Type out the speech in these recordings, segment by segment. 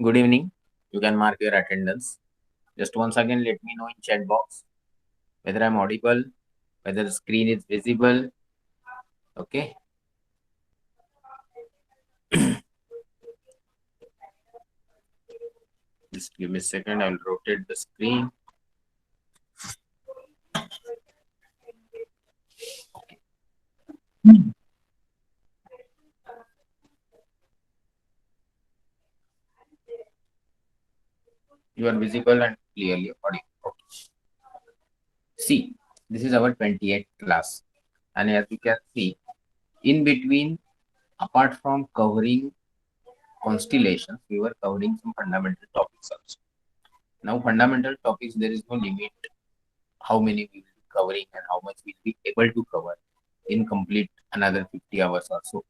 Good evening. You can mark your attendance. Just once again, let me know in chat box whether I'm audible, whether the screen is visible. Okay. Just give me a second. I'll rotate the screen. You are visible and clearly audible. Okay. See, this is our 28th class. And as you can see, in between, apart from covering constellations, we were covering some fundamental topics also. Now, fundamental topics, there is no limit how many we will be covering and how much we'll be able to cover in complete another 50 hours or so.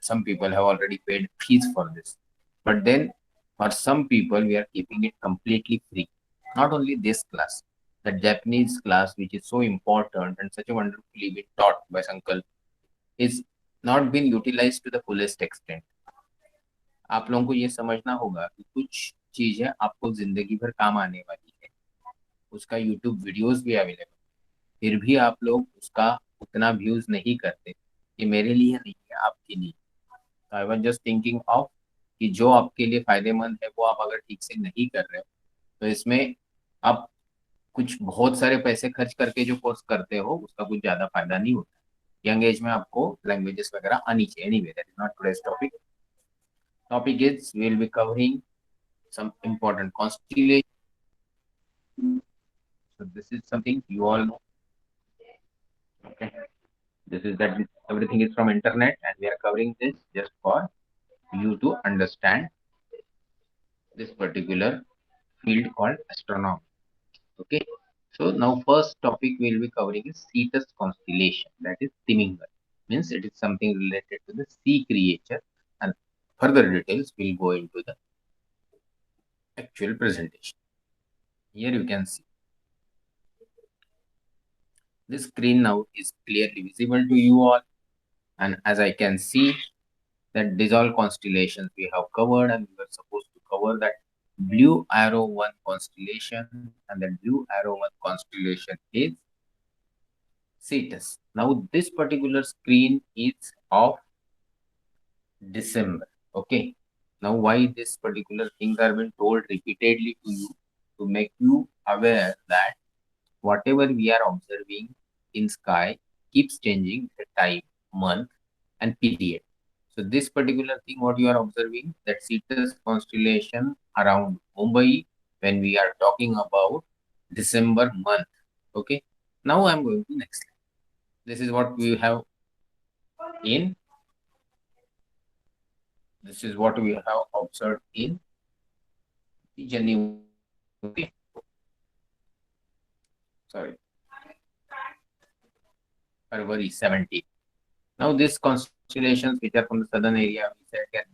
Some people have already paid fees for this. But then for some people, we are keeping it completely free. Not only this class, the Japanese class, which is so important and such a wonderfully been taught by Sankal, is not been utilized to the fullest extent. आप लोगों को ये समझना होगा कि कुछ चीजें आपको जिंदगी भर काम आने वाली है, उसका यूट्यूब वीडियोस भी अवेलेबल, फिर भी आप लोग उसका उतना व्यूज नहीं करते। ये मेरे लिए नहीं है, आपके लिए। I was just thinking of कि जो आपके लिए फायदेमंद है वो आप अगर ठीक से नहीं कर रहे हो तो इसमें आप कुछ बहुत सारे पैसे खर्च करके जो कोर्स करते हो उसका कुछ ज्यादा फायदा नहीं होता। यंग एज में आपको लैंग्वेजेस वगैरह आनी चाहिए। Anyway, that is not today's topic. Topic is we will be covering some important constellation. So this is something you all know. Okay, this is that everything is from internet and we are covering this just for you to understand this particular field called astronomy. Okay, so now first topic we'll be covering is Cetus constellation, that is Timingal. Means it is something related to the sea creature, and further details will go into the actual presentation. Here you can see this screen now is clearly visible to you all, and as I can see that these all constellations we have covered, and we were supposed to cover that Blue Arrow 1 constellation, and that Blue Arrow 1 constellation is Cetus. Now this particular screen is of December. Okay. Now why this particular things are being told repeatedly to you to make you aware that whatever we are observing in sky keeps changing the time, month, and period. So this particular thing, what you are observing, that Cetus constellation around Mumbai, when we are talking about December month. Okay. Now I'm going to next slide. This is what we have in. This is what we have observed in January. Sorry, February 17. Now these constellations which are from the southern area, we said can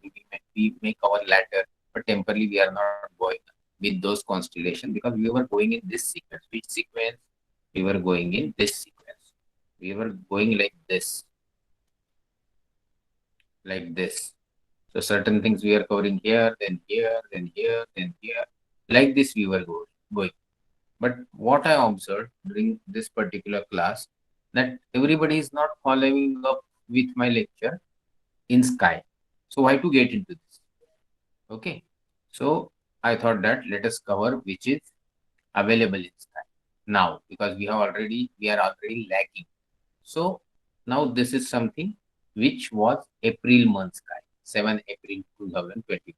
we make our ladder, but temporarily we are not going with those constellations because we were going in this sequence. Which sequence? We were going in this sequence. We were going like this, like this. So certain things we are covering here, then here, then here, then here. Like this we were going. But what I observed during this particular class, that everybody is not following up with my lecture in sky. So why to get into this? Okay. So I thought that let us cover which is available in sky now, because we are already lagging. So now this is something which was April month sky, 7 April 2020.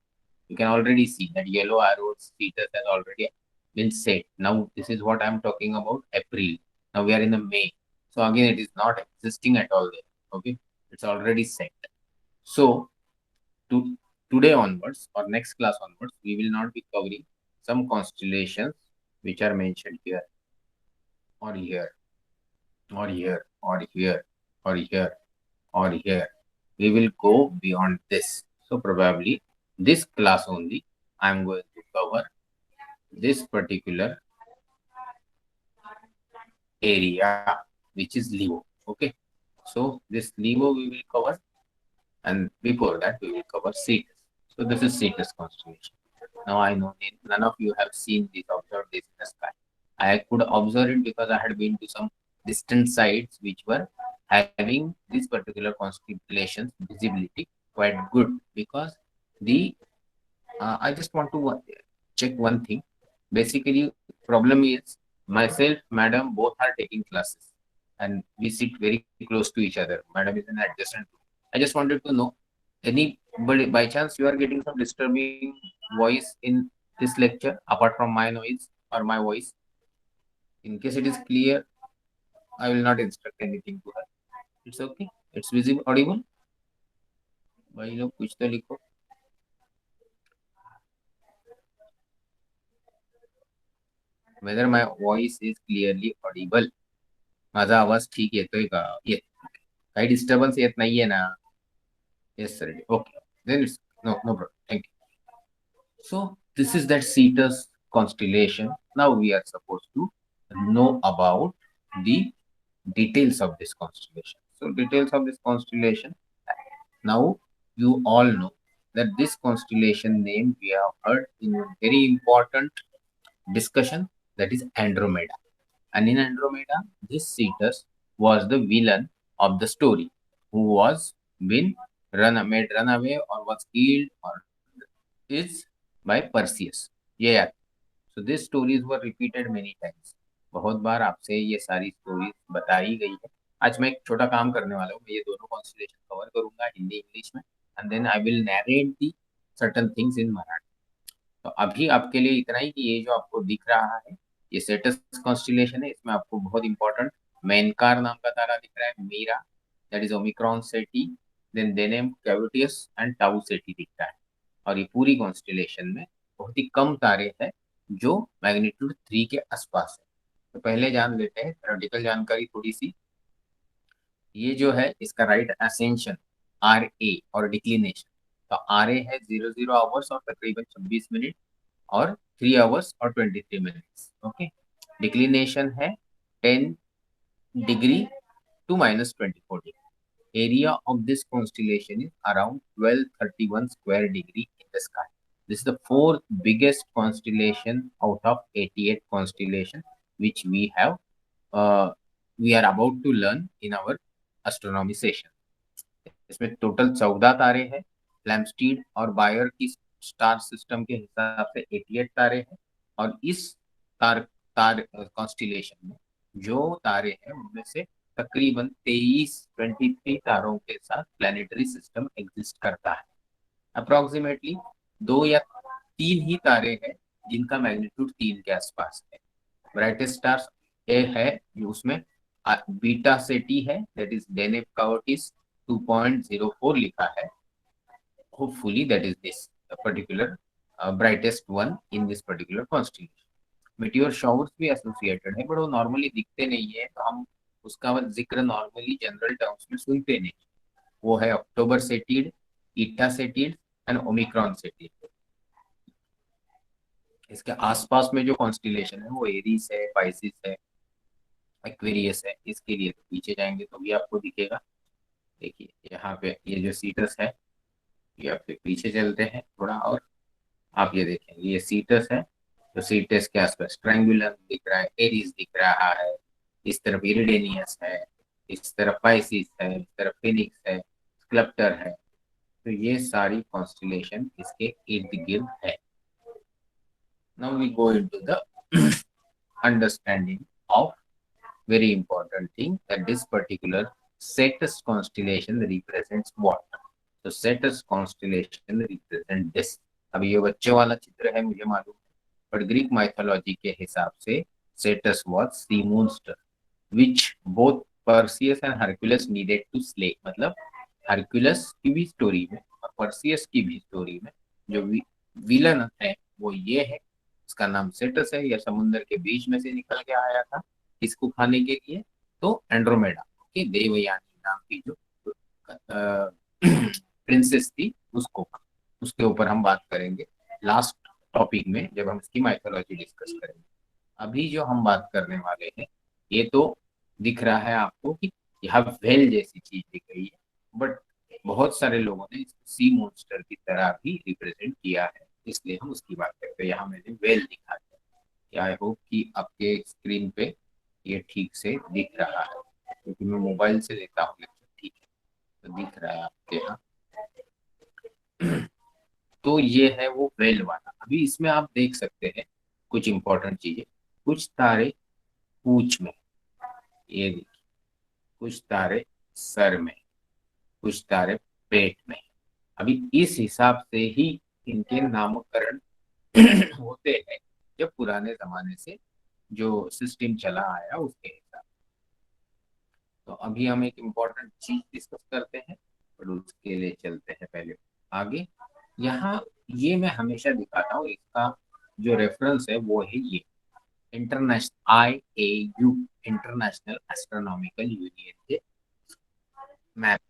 You can already see that yellow arrow status has already been set. Now this is what I'm talking about, April. Now we are in the May. So again, it is not existing at all there. Okay, it's already set. So to today onwards or next class onwards, we will not be covering some constellations which are mentioned here or here or here or here or here or here. We will go beyond this. So probably this class only I'm going to cover this particular area which is LEO. Okay. So this LEO we will cover, and before that we will cover Cetus. So this is Cetus constellation. Now I know none of you have seen this, observed this in the sky. I could observe it because I had been to some distant sites which were having this particular constellations visibility quite good, because the I just want to check one thing. Basically, problem is myself, madam, both are taking classes, and we sit very close to each other. Madam is in adjacent room. I just wanted to know, anybody by chance you are getting some disturbing voice in this lecture apart from my noise or my voice? In case it is clear, I will not instruct anything to her. It's okay. It's visible, audible. भाई लोग कुछ तो लिखो. Whether my voice is clearly audible. माझा आवाज ठीक येतोय का? येत. काही डिस्टर्बन्स येत नाहीये ना? Yes sir. Okay. Then it's no problem. Thank you. So this is that Cetus constellation. Now we are supposed to know about the details of this constellation. So details of this constellation. Now you all know that this constellation name we have heard in a very important discussion, that is Andromeda. And in Andromeda, this Cetus was the villain of the story, who was been made run away or was killed or is by Perseus. Yeah. So these stories were repeated many times. बहुत बार आपसे ये सारी stories बताई गई है. आज मैं एक छोटा काम करने वाला हूँ. मैं ये दोनों कॉन्स्टलेशन कवर करूंगा हिंदी इंग्लिश में, and then I will narrate the certain things in Marathi. तो अभी आपके लिए इतना ही कि ये जो आपको दिख रहा है ये सेटस कॉन्स्टिलेशन है. इसमें आपको बहुत इंपॉर्टेंट मेनकार नाम का तारा दिख रहा है, Meera, that is Omicron Ceti, then Deneb Kaitos and tau Ceti दिख रहा है. और ये पूरी कॉन्स्टिलेशन में बहुत ही कम तारे हैं जो मैग्नीट्यूड 3 के आसपास है. तो पहले जान लेते हैं थ्योरेटिकल जानकारी थोड़ी सी. ये जो है इसका राइट असेंशन आर ए और डिक्लिनेशन. तो आर ए है 00 आवर्स और तकरीबन 26 मिनट और 3 आवर्स और 23 मिनट्स. ओके. डिक्लिनेशन है 10 degree to -24 degree. Area of this constellation is around 1231 square degree in the sky. This is the fourth biggest constellation out of 88 constellation which we are about to learn in our astronomy session. इसमें total 14 तारे हैं. फ्लैम्स्टीड और buyer की star system के हिसाब से 88 तारे हैं. और इस तार तार कॉन्स्टिलेशन में जो तारे हैं उनमें से तकरीबन 23 तारों के साथ प्लानिटरी सिस्टम एग्जिस्ट करता है. अप्रोक्सीमेटली 2 या 3 ही तारे हैं जिनका मैग्नीट्यूड 3 के आसपास है. ब्राइटेस्ट स्टार्स ए है, उसमें बीटा सेटी है, दैट इज डेनेब कावर्टिस 2.04 लिखा है. Hopefully that is this particular brightest one in this particular constellation. meteor showers भी एसोसिएटेड है, बट वो नॉर्मली दिखते नहीं है, तो हम उसका जिक्र नॉर्मली जनरल टर्म्स में सुनते नहीं. वो है अक्टूबर सेटिड, ईटा सेटिड एंड ओमिक्रॉन सेटिड. इसके आसपास में जो कॉन्स्टिलेशन है वो एरीज है, पाइसिस है, एक्वेरियस है. इसके लिए तो पीछे जाएंगे तो भी आपको दिखेगा. देखिए यहाँ पे ये जो सीटस है, ये आपके पीछे चलते हैं थोड़ा और आप ये देखेंगे ये सीटस है. तो सीटस के आसपास ट्रायंगुलर दिख रहा है, एरीज दिख रहा है, इस तरफ इरिडेनियस है, इस तरफ पाइसिस है, इस तरफ फिनिक्स है, स्क्लप्टर है. तो ये सारी कॉन्स्टिलेशन इसके इर्द गिर्द है. Now we go into the understanding of very important thing, that this particular Cetus constellation represents what. So Cetus constellation represent this. अब ये बच्चे वाला चित्र है मुझे मालूम, बट ग्रीक माइथोलॉजी के हिसाब से Cetus was sea monster which both Perseus and Hercules needed to slay. मतलब हरक्यूलस की भी स्टोरी में और पर्सियस की भी स्टोरी में जो विलन है वो ये है. इसका नाम सेटस है. यह समुद्र के बीच में से निकल के आया था इसको खाने के लिए. तो एंड्रोमेडा की देवयानी नाम की जो प्रिंसेस थी उसको, उसके ऊपर हम बात करेंगे लास्ट टॉपिक में जब हम इसकी माइथोलॉजी डिस्कस करेंगे. अभी जो हम बात करने वाले हैं ये तो दिख रहा है आपको कि यहाँ वेल जैसी चीज दिख रही है, बट बहुत सारे लोगों ने इसको सी मॉन्स्टर की तरह भी रिप्रेजेंट किया है, इसलिए हम उसकी बात करते हैं। यहाँ मैंने वेल लिखा है। आई होप कि आपके स्क्रीन पे ये ठीक से दिख रहा है, क्योंकि मैं मोबाइल से लेता हूँ लेक्चर। ठीक है, तो दिख रहा है आपके यहाँ। तो ये है वो वेल वाला। अभी इसमें आप देख सकते हैं कुछ इंपॉर्टेंट चीजें। कुछ तारे पूंछ में, ये देखिए, कुछ तारे सर में, कुछ तारे पेट में। अभी इस हिसाब से ही इनके नामकरण होते हैं, जब पुराने जमाने से जो सिस्टम चला आया उसके हिसाब। तो अभी हम एक इम्पोर्टेंट चीज डिस्कस करते हैं, और उसके लिए चलते हैं पहले आगे। यहाँ ये मैं हमेशा दिखाता हूँ, इसका जो रेफरेंस है वो है ये international IAU, international astronomical union के मैप।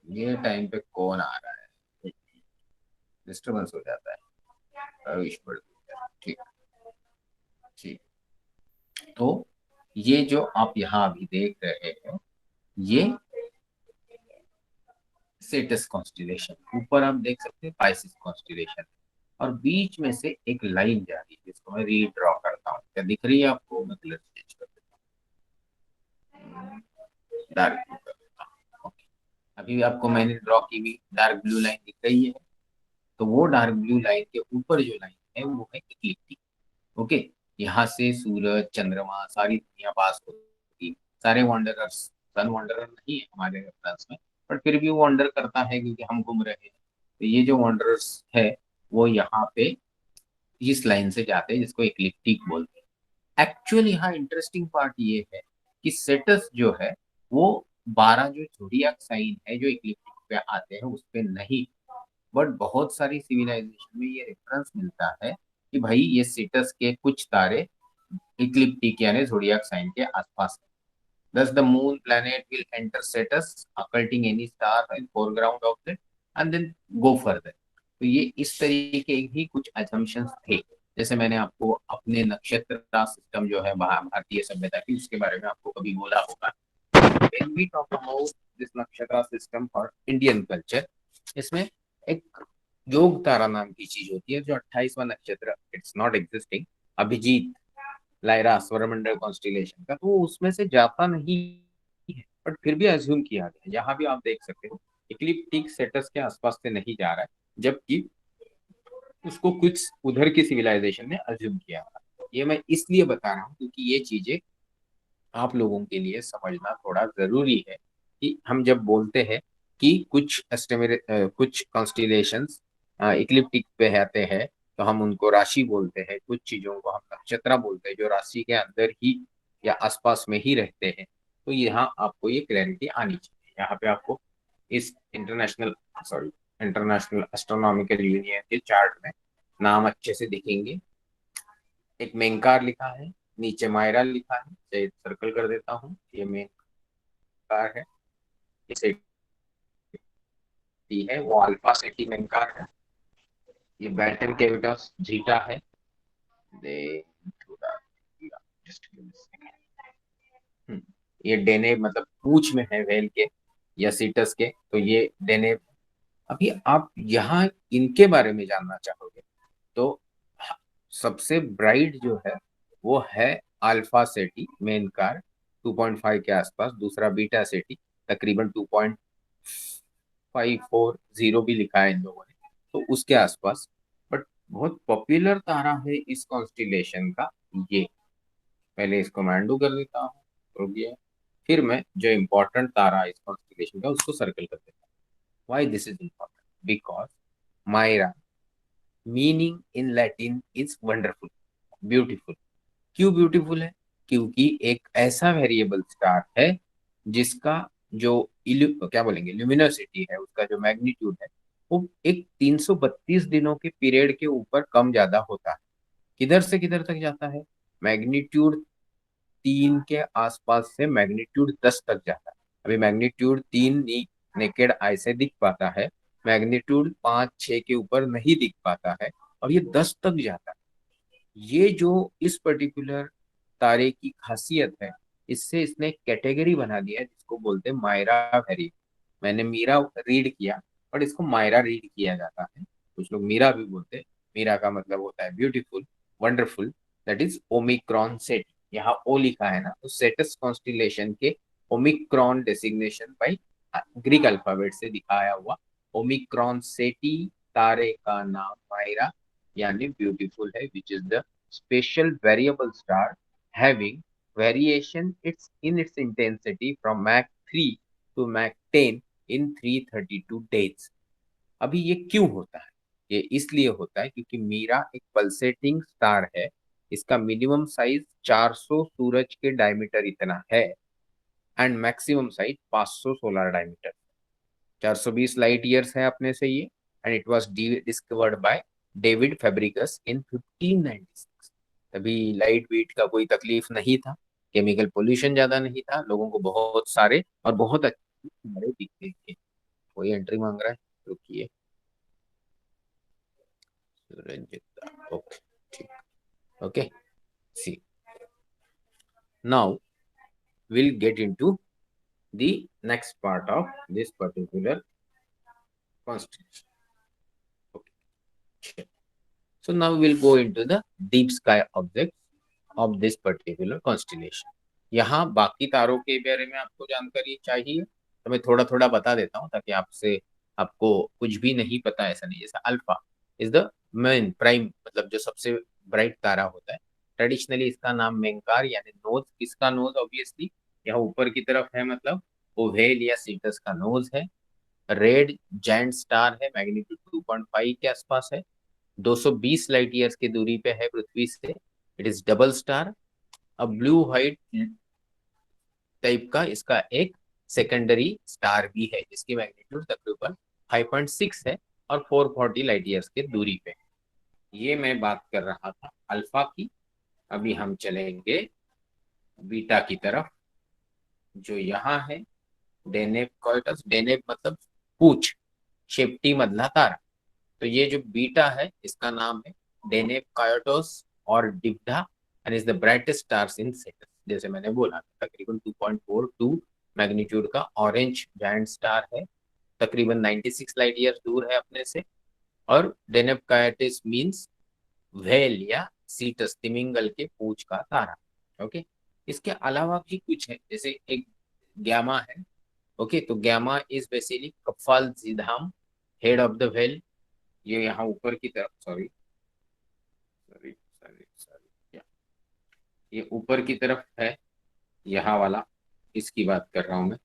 ये टाइम पे कौन आ रहा है, डिस्टर्बेंस हो जाता है। रविश बढ़ गया। ठीक, ठीक। तो ये जो आप यहाँ अभी देख रहे हैं, ये सेटस कॉन्स्टिलेशन, ऊपर आप देख सकते हैं पाइसिस कॉन्स्टिलेशन, और बीच में से एक लाइन जा रही है जिसको मैं रीड्रॉ करता हूँ। क्या दिख रही है आपको? मैं कलर चेंज कर देता हूँ, डार्क ब्लू कर देता हूँ। ओके, अभी आपको मैंने ड्रॉ की हुई डार्क ब्लू लाइन दिख रही है। तो वो डार्क ब्लू लाइन के ऊपर जो लाइन है वो है इक्लिप्टिक। ओके, यहाँ से सूरज, चंद्रमा, सारी दुनिया पास होती है। सारे वॉन्डरर्स, सन वॉन्डरर नहीं है हमारे रेफरेंस में, बट फिर भी वो वॉन्डर करता है क्योंकि हम घूम रहे हैं। तो ये जो वॉन्डरर्स है वो यहाँ पे इस लाइन से जाते हैं, जिसको इक्लिप्टिक बोलते हैं। एक्चुअली यहाँ इंटरेस्टिंग पार्ट ये है कि सेटस जो है वो 12 जो जोडियाक साइन है जो इक्लिप्टिक पे आते हैं उस पे नहीं। बट बहुत सारी सिविलाइजेशन में ये रेफरेंस मिलता है कि भाई ये सेटस के कुछ तारे इक्लिप्टिक यानी जोडियाक साइन के आसपास है। Thus, the moon planet will enter Cetus, occulting any star in foreground of it, and then go further. तो ये इस तरीके के ही कुछ assumptions थे। जैसे मैंने आपको अपने नक्षत्र का सिस्टम जो है भारतीय सभ्यता की, उसके बारे में आपको कभी बोला होगा। When we talk about this nakshatra system for Indian culture, इसमें एक योग तारा नाम की चीज होती है जो 28वां नक्षत्र, it's not existing, Abhijit Lyra Swarmandal constellation का, तो वो उसमें से जाता नहीं है, बट फिर भी अज्यूम किया गया। यहाँ भी आप देख सकते हो इक्लिप्टिक सेटस के आसपास से नहीं जा रहा है, जबकि उसको कुछ उधर की सिविलाइजेशन ने अज्यूम किया था। ये मैं इसलिए बता रहा हूँ क्योंकि ये चीजें आप लोगों के लिए समझना थोड़ा जरूरी है, कि हम जब बोलते हैं कि कुछ कॉन्स्टिलेशंस इक्लिप्टिक पे आते हैं, तो हम उनको राशि बोलते हैं। कुछ चीजों को हम नक्षत्र बोलते हैं जो राशि के अंदर ही या आसपास में ही रहते हैं। तो यहाँ आपको ये क्लैरिटी आनी चाहिए। यहाँ पे आपको इस इंटरनेशनल एस्ट्रोनॉमिकल यूनियन के चार्ट में नाम अच्छे से दिखेंगे। एक मेंकार लिखा है, नीचे मायरा लिखा है, चलिए सर्कल कर देता हूँ, ये मेंकार है। ये सेटी है, वो अल्फा सेटी मेंकार है। ये बैटन केविटस जीटा है। दे जस्ट ये डेने मतलब पूंछ में है वेल के या सीटस के, तो ये डेने। अभी आप यहाँ इनके बारे में जानना चाहोगे तो सबसे ब्राइट जो है वो है अल्फा सेटी मेन कार, 2.5 के आसपास। दूसरा बीटा सेटी तकरीबन 2.540 भी लिखा है इन लोगों ने, तो उसके आसपास। बट बहुत पॉपुलर तारा है इस कॉन्स्टिलेशन का ये। पहले इसको मैं अनडू कर देता हूँ, रुक गया। फिर मैं जो इम्पोर्टेंट तारा है इस कॉन्स्टिलेशन का उसको सर्कल कर देता हूँ। Why this is important? Because Lyra meaning in Latin is wonderful, beautiful. क्यों ब्यूटीफुल है? क्योंकि एक ऐसा वेरिएबल स्टार है जिसका जो क्या बोलेंगे ल्यूमिनोसिटी है, उसका जो मैग्नीट्यूड है वो एक 332 दिनों के पीरियड के ऊपर कम ज्यादा होता है। किधर से किधर तक जाता है? मैग्नीट्यूड 3 के आसपास से मैग्नीट्यूड 10 तक जाता है। अभी मैग्नीट्यूड 3 नेकेड आई से दिख पाता है, मैग्नीट्यूड 5-6 के ऊपर नहीं दिख पाता है, और ये 10 तक जाता है। ये जो इस पर्टिकुलर तारे की खासियत है, इससे इसने कैटेगरी बना दिया है जिसको बोलते हैं मायरा वेरिएबल। मैंने मीरा रीड किया, बट इसको मायरा रीड किया जाता है। कुछ लोग मीरा भी बोलते हैं। मीरा का मतलब होता है beautiful, wonderful, that is Omicron set. यहाँ ओ लिखा है ना, तो सेटस कॉन्स्टिलेशन के Omicron designation by Greek alphabet से दिखाया हुआ ओमिक्रॉन सेटी तारे का नाम मायरा यानी ब्यूटीफुल है, which is the special variable star having variation in its intensity from Mach 3 to Mach 10 in 332 days। अभी ये क्यों होता है? ये इसलिए होता है क्योंकि मीरा एक पल्सेटिंग स्टार है। इसका मिनिमम साइज 400 सूरज के डायमीटर इतना है and maximum size 500 solar diameter, 420 light years है अपने से ये। And it was discovered by David Fabricius इन 1596। तभी लाइट वेट का कोई तकलीफ नहीं था, केमिकल पोल्यूशन ज्यादा नहीं था, लोगों को बहुत सारे और बहुत अच्छे तारे दिखते थे। कोई एंट्री मांग रहा है, रुकिए। रंजिता, ओके, ठीक, okay. C, now we'll get into the next part of this particular constellation. Okay. So now we'll go into the deep sky objects of this particular constellation. यहाँ बाकी तारों के बारे में आपको जानकारी चाहिए तो मैं थोड़ा थोड़ा बता देता हूँ, ताकि आपको कुछ भी नहीं पता ऐसा नहीं। जैसा alpha is the main prime, मतलब जो सबसे ब्राइट तारा होता है। ट्रेडिशनली इसका नाम मेंकार यानी नोज, किसका नोज? ऑब्वियसली यहाँ ऊपर की तरफ है, मतलब ओवेल या सीटस का नोज है। रेड जायंट स्टार है, मैग्नीट्यूड 2.5 के आसपास है, 220 लाइट ईयर्स की दूरी पे है पृथ्वी से। It is double star. अब ब्लू व्हाइट टाइप का इसका एक सेकेंडरी स्टार भी है, जिसकी मैग्नीट्यूड तकरीबन 5.6 है और 440 लाइट ईयर्स की दूरी पे। ये मैं बात कर रहा था अल्फा की। अभी हम चलेंगे बीटा की तरफ, जो यहाँ है डेनेब कॉइटस। डेनेब मतलब पूछ, शेप्टी मधला तारा। तो ये जो बीटा है इसका नाम है डेनेब कायोटोस और Diphda and is the brightest stars in Cetus. जैसे मैंने बोला तकरीबन 2.42 मैग्नीट्यूड का ऑरेंज जायंट स्टार है, तकरीबन 96 लाइट ईयर दूर है अपने से। और डेनेब कायोटिस मींस व्हेल या सीटस, तिमिंगल के पूंछ का तारा। ओके, इसके अलावा भी कुछ है, जैसे एक ग्यामा है। ओके, तो gamma is basically Kaffaljidhma, head of the whale. ये यहाँ ऊपर की तरफ, सॉरी सॉरी सॉरी सॉरी, ये ऊपर की तरफ है, यहाँ वाला, इसकी बात कर रहा हूं मैं।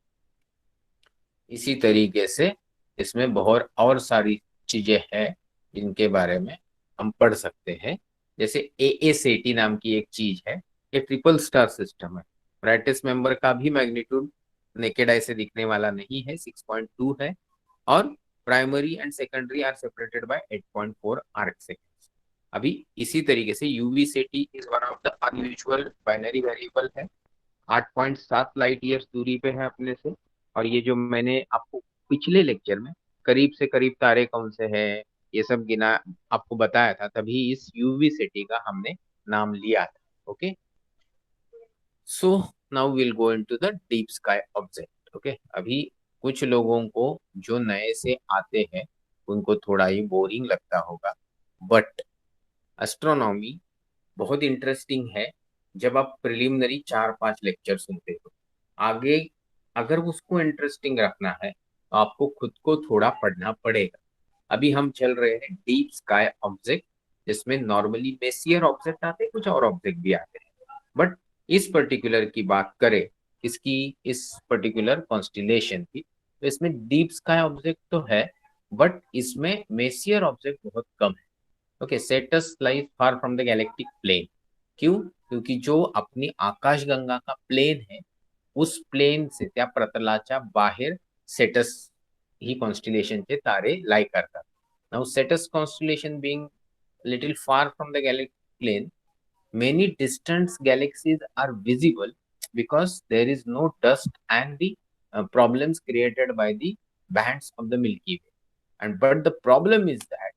इसी तरीके से इसमें बहुत और सारी चीजें हैं जिनके बारे में हम पढ़ सकते हैं। जैसे एएसेटी नाम की एक चीज है, ये ट्रिपल स्टार सिस्टम है। ब्राइटेस्ट मेंबर का भी मैग्नीट्यूड नेकेड आई से दिखने वाला नहीं है, 6.2 है। और primary and secondary are separated by 8.4 arc seconds. अभी इसी तरीके से UV Ceti is one of the unusual binary variable है, 8.7 लाइट ईयर्स दूरी पे है अपने से। और ये जो मैंने आपको पिछले लेक्चर में करीब से करीब तारे कौन से हैं ये सब गिना आपको बताया था, तभी इस यूवी सिटी का हमने नाम लिया था। Okay, so now will go into the deep sky object. Okay, अभी कुछ लोगों को जो नए से आते हैं उनको थोड़ा ही बोरिंग लगता होगा, बट एस्ट्रोनॉमी बहुत इंटरेस्टिंग है जब आप प्रिलिमिनरी 4-5 लेक्चर सुनते हो। आगे अगर उसको इंटरेस्टिंग रखना है तो आपको खुद को थोड़ा पढ़ना पड़ेगा। अभी हम चल रहे हैं डीप स्काई ऑब्जेक्ट, जिसमें नॉर्मली मेसियर ऑब्जेक्ट आते हैं, कुछ और ऑब्जेक्ट भी आते हैं, बट इस पर्टिकुलर की बात करें, इसकी इस पर्टिकुलर कॉन्स्टिलेशन की, तो इसमें डीप स्काई ऑब्जेक्ट तो है, बट इसमें मेसियर ऑब्जेक्ट बहुत कम है। Okay, Cetus lies far from the galactic plane. क्यों? क्योंकि जो अपनी आकाशगंगा का प्लेन है, उस प्लेन से त्या प्रतलाच्या बाहेर सेटस ही कॉन्स्टिलेशनचे तारे लाई करतात. Now sets constellation being little far from the galactic plane, many distant galaxies are visible because there is no dust and the problems created by the bands of the Milky Way. And but the problem is that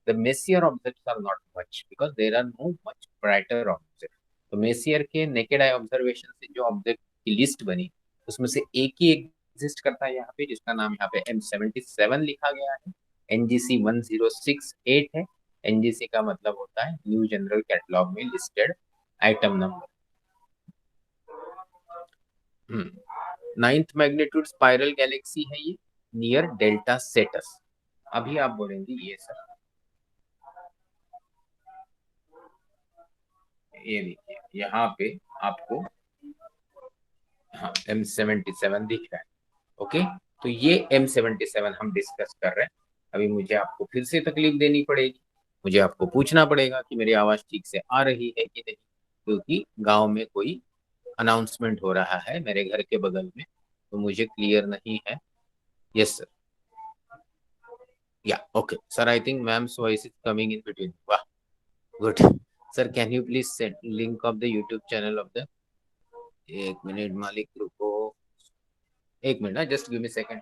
the Messier objects are not much because there are no much brighter objects. तो messier के naked eye observation से जो object की list बनी उसमें से एक ही एक एग्जिस्ट करता है यहाँ पे, जिसका नाम यहाँ पे M77 लिखा गया है। NGC 1068 है। NGC का मतलब होता है न्यू जनरल कैटलॉग में listed item number. Ninth magnitude spiral Galaxy है ये, नियर डेल्टा सेटस। अभी आप बोलेंगे ये सर, ये देखिए यहाँ पे आपको हाँ M77 दिख रहा है। ओके, तो ये M77 हम डिस्कस कर रहे हैं। अभी मुझे आपको फिर से तकलीफ देनी पड़ेगी, मुझे आपको पूछना पड़ेगा कि मेरी आवाज ठीक से आ रही है कि नहीं, क्योंकि गांव में कोई अनाउंसमेंट हो रहा है मेरे घर के बगल में, तो मुझे क्लियर नहीं है। यस सर, या okay sir, I think ma'am's voice is coming in between. वाह, good sir, can you please send link of the YouTube channel of the, एक मिनट मालिक रुको, एक मिनट ना, जस्ट गिव मी सेकंड।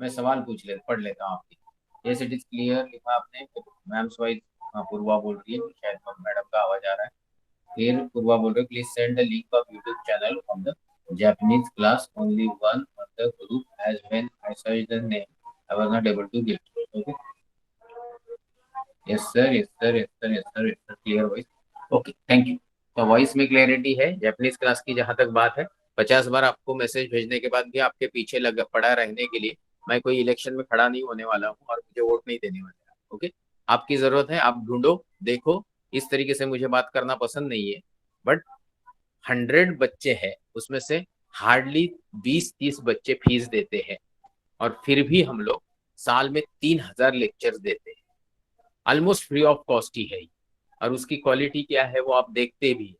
मैं सवाल पढ़ लेता हूँ आपकी। यस इट इज क्लियर लिखा आपने, मैम स्वाइस। पूर्वा बोल रही है, शायद मैडम का आवाज आ रहा है। फिर पूर्वा बोल रहे, please send the link of YouTube channel of the Japanese class, only one of the group as when I searched the name I was not able to get. Okay. Yes sir, yes sir, yes sir, yes sir, yes sir, clear voice. Okay, thank you. तो voice में clarity है। Japanese class की जहां तक बात है, 50 बार आपको message भेजने के बाद भी आपके पीछे लग पड़ा रहने के लिए, मैं कोई इलेक्शन में खड़ा नहीं होने वाला हूँ और मुझे वोट नहीं देने वाला। ओके, आपकी जरूरत है, आप ढूंढो, देखो। इस तरीके से मुझे बात करना पसंद नहीं है, बट 100 बच्चे हैं, उसमें से हार्डली 20-30 बच्चे फीस देते हैं, और फिर भी हम लोग साल में 3000 लेक्चर्स देते हैं, ऑलमोस्ट फ्री ऑफ कॉस्ट ही है। और उसकी क्वालिटी क्या है वो आप देखते भी है।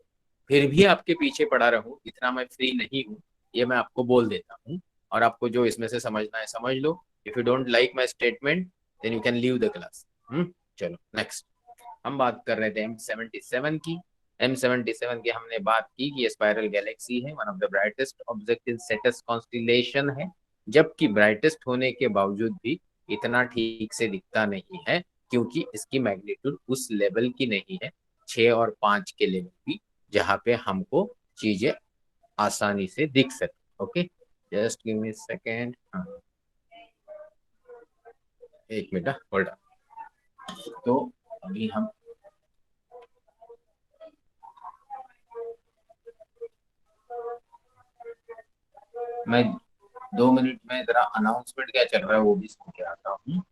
फिर भी आपके पीछे पड़ा रहूं, इतना मैं फ्री नहीं हूँ, ये मैं आपको बोल देता हूँ। और आपको जो इसमें से समझना है समझ लो। If you don't like my statement then you can leave the class. चलो नेक्स्ट, हम बात कर रहे थे M77 की। M77 की हमने बात की कि स्पाइरल गैलेक्सी है, one of the brightest object in sets constellation है, जबकि ब्राइटेस्ट होने के बावजूद भी इतना ठीक से दिखता नहीं है, क्योंकि इसकी मैग्नीट्यूड उस लेवल की नहीं है, 6 और 5 के लेवल की, जहाँ पे हमको चीजें आसानी से दिख सके। Okay, just give me second. एक मिनट होल्ड। तो अभी हम मैं 2 मिनट में जरा अनाउंसमेंट क्या चल रहा है वो भी सुन के आता हूँ।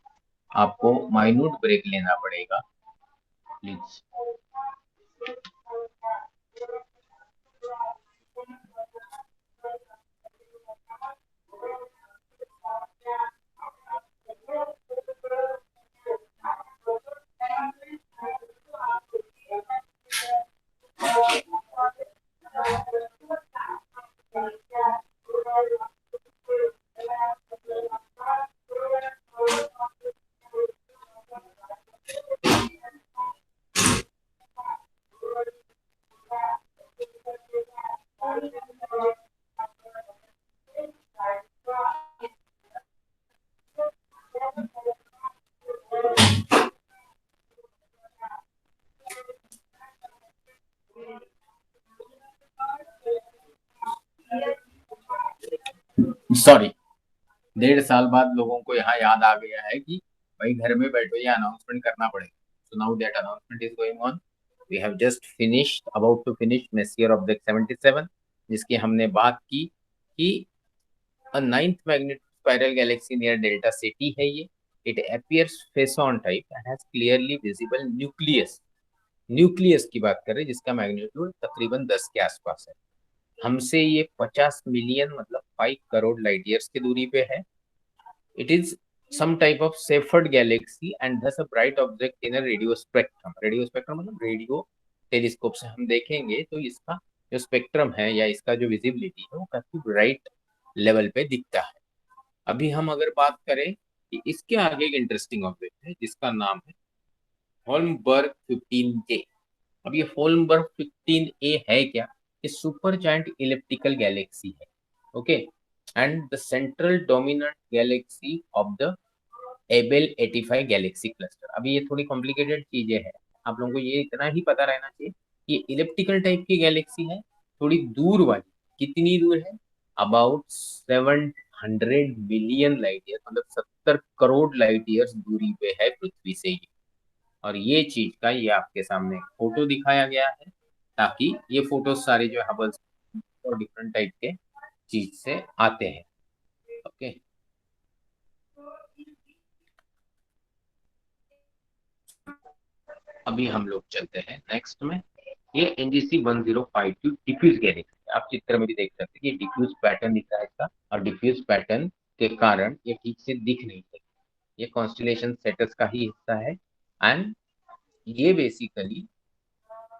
आपको माइन्यूट ब्रेक लेना पड़ेगा प्लीज। सॉरी, 1.5 साल बाद लोगों को यहाँ याद आ गया है कि भाई घर में बैठो, ये अनाउंसमेंट करना पड़ेगा। So now that announcement is going on. We have just finished, about to finish Messier object 77, जिसकी हमने बात की कि a ninth magnetic spiral galaxy near Delta City है ये। It appears face-on type and has clearly visible nucleus। Nucleus की बात करें जिसका मैग्नीट्यूड तकरीबन 10 के आसपास है। हमसे ये 50 मिलियन मतलब 5 करोड़ लाइट ईयर्स की दूरी पे है। It is some type of Seyfert galaxy and thus a bright object in a radio spectrum। Radio spectrum मतलब रेडियो टेलीस्कोप से हम देखेंगे तो इसका जो स्पेक्ट्रम है या इसका जो विजिबिलिटी है वो काफी ब्राइट लेवल पे दिखता है। अभी हम अगर बात करें कि इसके आगे एक इंटरेस्टिंग ऑब्जेक्ट है जिसका नाम है होल्मबर्ग 15A। अब ये होल्मबर्ग 15A है क्या? ये सुपर जायंट इलिप्टिकल गैलेक्सी है। Okay, and the central dominant Galaxy of the Abel 85 Galaxy cluster. अभी ये थोड़ी कॉम्प्लिकेटेड चीजें हैं, आप लोगों को ये इतना ही पता रहना चाहिए कि इलिप्टिकल टाइप की गैलेक्सी है, थोड़ी दूर वाली कितनी दूर है? अबाउट 700 बिलियन लाइट ईयर, मतलब 70 करोड़ लाइट ईयर्स दूरी पे है पृथ्वी से ये। और ये चीज का ये आपके सामने फोटो दिखाया गया है, ताकि ये फोटो सारे जो हबल और डिफरेंट टाइप के चीज से आते हैं। ओके, अभी हम लोग चलते हैं नेक्स्ट में। ये एनजीसी 1052 डिफ्यूज गैलेक्सी, आप चित्र में भी देख सकते हैं कि डिफ्यूज पैटर्न दिख रहा है इसका, और डिफ्यूज पैटर्न के कारण ये ठीक से दिख नहीं सकते। ये कॉन्स्टिलेशन सेटस का ही हिस्सा है। एंड ये बेसिकली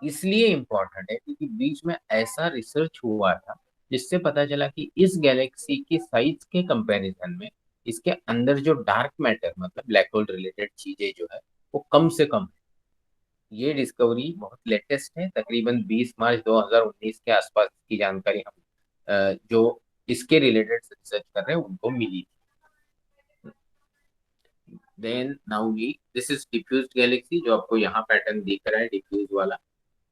इसलिए इम्पोर्टेंट है क्योंकि बीच में ऐसा रिसर्च हुआ था जिससे पता चला कि इस गैलेक्सी की साइज के कंपैरिजन में इसके अंदर जो डार्क मैटर, मतलब ब्लैक होल रिलेटेड चीजें जो है, वो कम से कम है। ये डिस्कवरी बहुत लेटेस्ट है, तकरीबन 20 मार्च 2019 के आसपास की जानकारी हम जो इसके रिलेटेड रिसर्च कर रहे हैं उनको मिली थी। Then now we this is diffused galaxy, जो आपको यहाँ पैटर्न दिख रहा है डिफ्यूज वाला,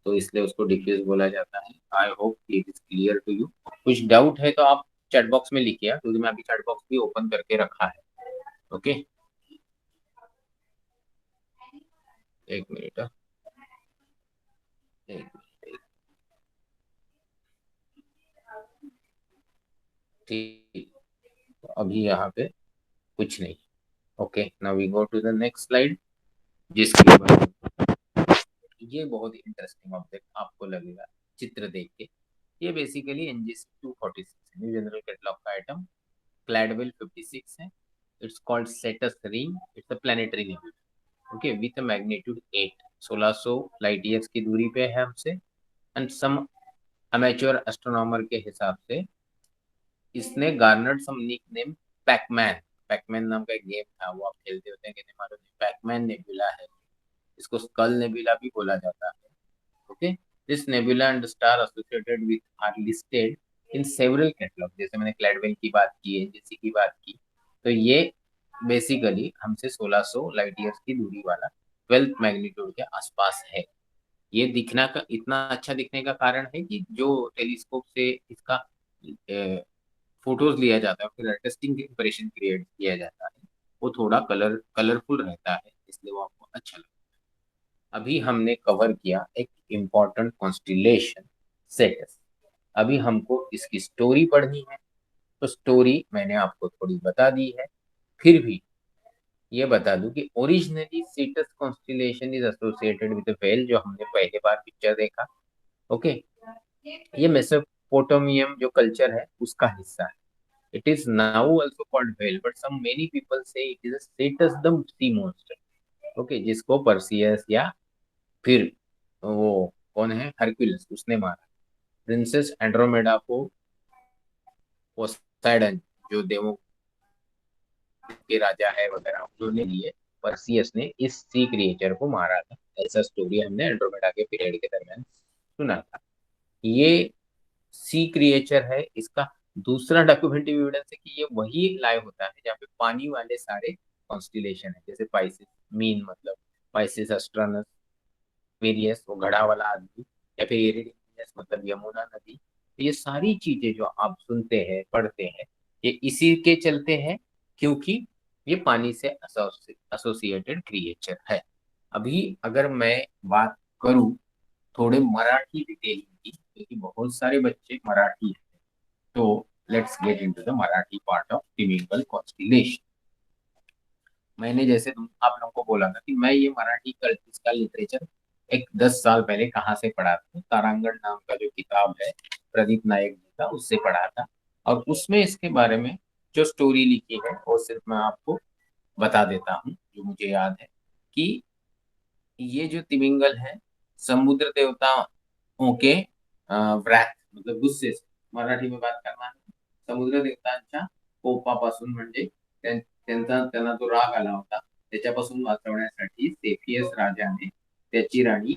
तो इसलिए उसको डिफ्यूज बोला जाता है। I hope it is clear to you. कुछ डाउट है तो आप चैट बॉक्स में लिखिए, क्योंकि मैं अभी चैट बॉक्स भी ओपन करके रखा है। ओके, एक मिनट, एक मिनट, ठीक। तो अभी यहाँ पे कुछ नहीं। Okay, now we go to the next slide, जिसके बाद ये बहुत इंटरेस्टिंग ऑब्जेक्ट आपको लगेगा चित्र देख के। ये basically NGC 246 new general catalogue का आइटम, क्लैडवेल 56 है। It's called sets ring, it's a planetary nebula. Okay, with a magnitude 8, 1600 light years की दूरी पे है हमसे। एंड सम अमेच्योर एस्ट्रोनॉमर के हिसाब से इसने गार्नर्ड सम निक नेम पैकमैन। पैकमैन नाम का एक गेम था, वो आप खेलते होते हैं कि नहीं मालूम, पैकमैन नेबुला है। इसको स्कल नेबुला भी बोला जाता है। Okay, this nebula and star associated with are listed in several catalogue, जैसे मैंने क्लैडवेल की बात की, एनजीसी की बात की, तो ये बेसिकली हमसे 1600 लाइट ईयर्स की दूरी वाला 12th मैग्नीट्यूड के आसपास है। ये दिखना का इतना अच्छा दिखने का कारण है कि जो टेलीस्कोप से इसका फोटोज लिया जाता है, फिर टेस्टिंग इंप्रेशन क्रिएट किया जाता है, वो थोड़ा कलरफुल रहता है, इसलिए वो आपको अच्छा लगता है। अभी हमने कवर किया एक इम्पोर्टेंट कॉन्स्टिलेशन सेटस। अभी हमको इसकी स्टोरी पढ़नी है। तो स्टोरी मैंने आपको थोड़ी बता दी है, फिर भी ये बता दूं कि originally seats constellation is associated with well, जो हमने पहले बार पिक्चर देखा। ओके, ये मेसोपोटामियम जो कल्चर है उसका हिस्सा है। It is now also called whale, but some many people से it is Cetus the sea monster. Okay, जिसको परसियस या फिर वो कौन है, हरक्यूलिस, उसने मारा। प्रिंसेस एंड्रोमेडा को पोसाइडन, जो देवों के राजा है वगैरह, उन्होंने लिए परसियस ने इस सी क्रिएचर को मारा था। ऐसा स्टोरी हमने एंड्रोमेडा के पीरियड के दरमियान सुना था। ये सी क्रिएचर है, इसका दूसरा डॉक्यूमेंट्री एविडेंस है कि ये वही लाई होता है जहाँ पे पानी वाले सारे कॉन्स्टिलेशन है, जैसे पाइसिस मीन, मतलब पाइसिस एस्ट्रनस, वेरियस वो घड़ा वाला आदमी, या फिर इरिडियस मतलब यमुना नदी। तो ये सारी चीजें जो आप सुनते हैं पढ़ते हैं, ये इसी के चलते हैं, क्योंकि ये पानी से एसोसिएटेड क्रिएचर है। अभी अगर मैं बात करूं थोड़े मराठी डिटेलिंग की, क्योंकि बहुत सारे बच्चे मराठी हैं, तो let's get into the Marathi part of typical constellation. मैंने जैसे तुम आप लोगों को बोला था कि मैं ये मराठी इसका लिटरेचर एक 10 साल पहले कहाँ से पढ़ा था, तारांगण नाम का जो किताब है प्रदीप नायक जी का, उससे पढ़ा था। और उसमें इसके बारे में जो स्टोरी लिखी है वो सिर्फ मैं आपको बता देता हूँ जो मुझे याद है, कि ये जो तिमिंगल है समुद्र देवताओं के व्रॅथ मतलब गुस्से से, मराठी में बात करना है, समुद्र देवतांच्या कोपापासून, म्हणजे त्यांचा त्यांना जो राग आला होता त्याच्यापासून वाचवण्यासाठी सेफियस राजाने त्याची राणी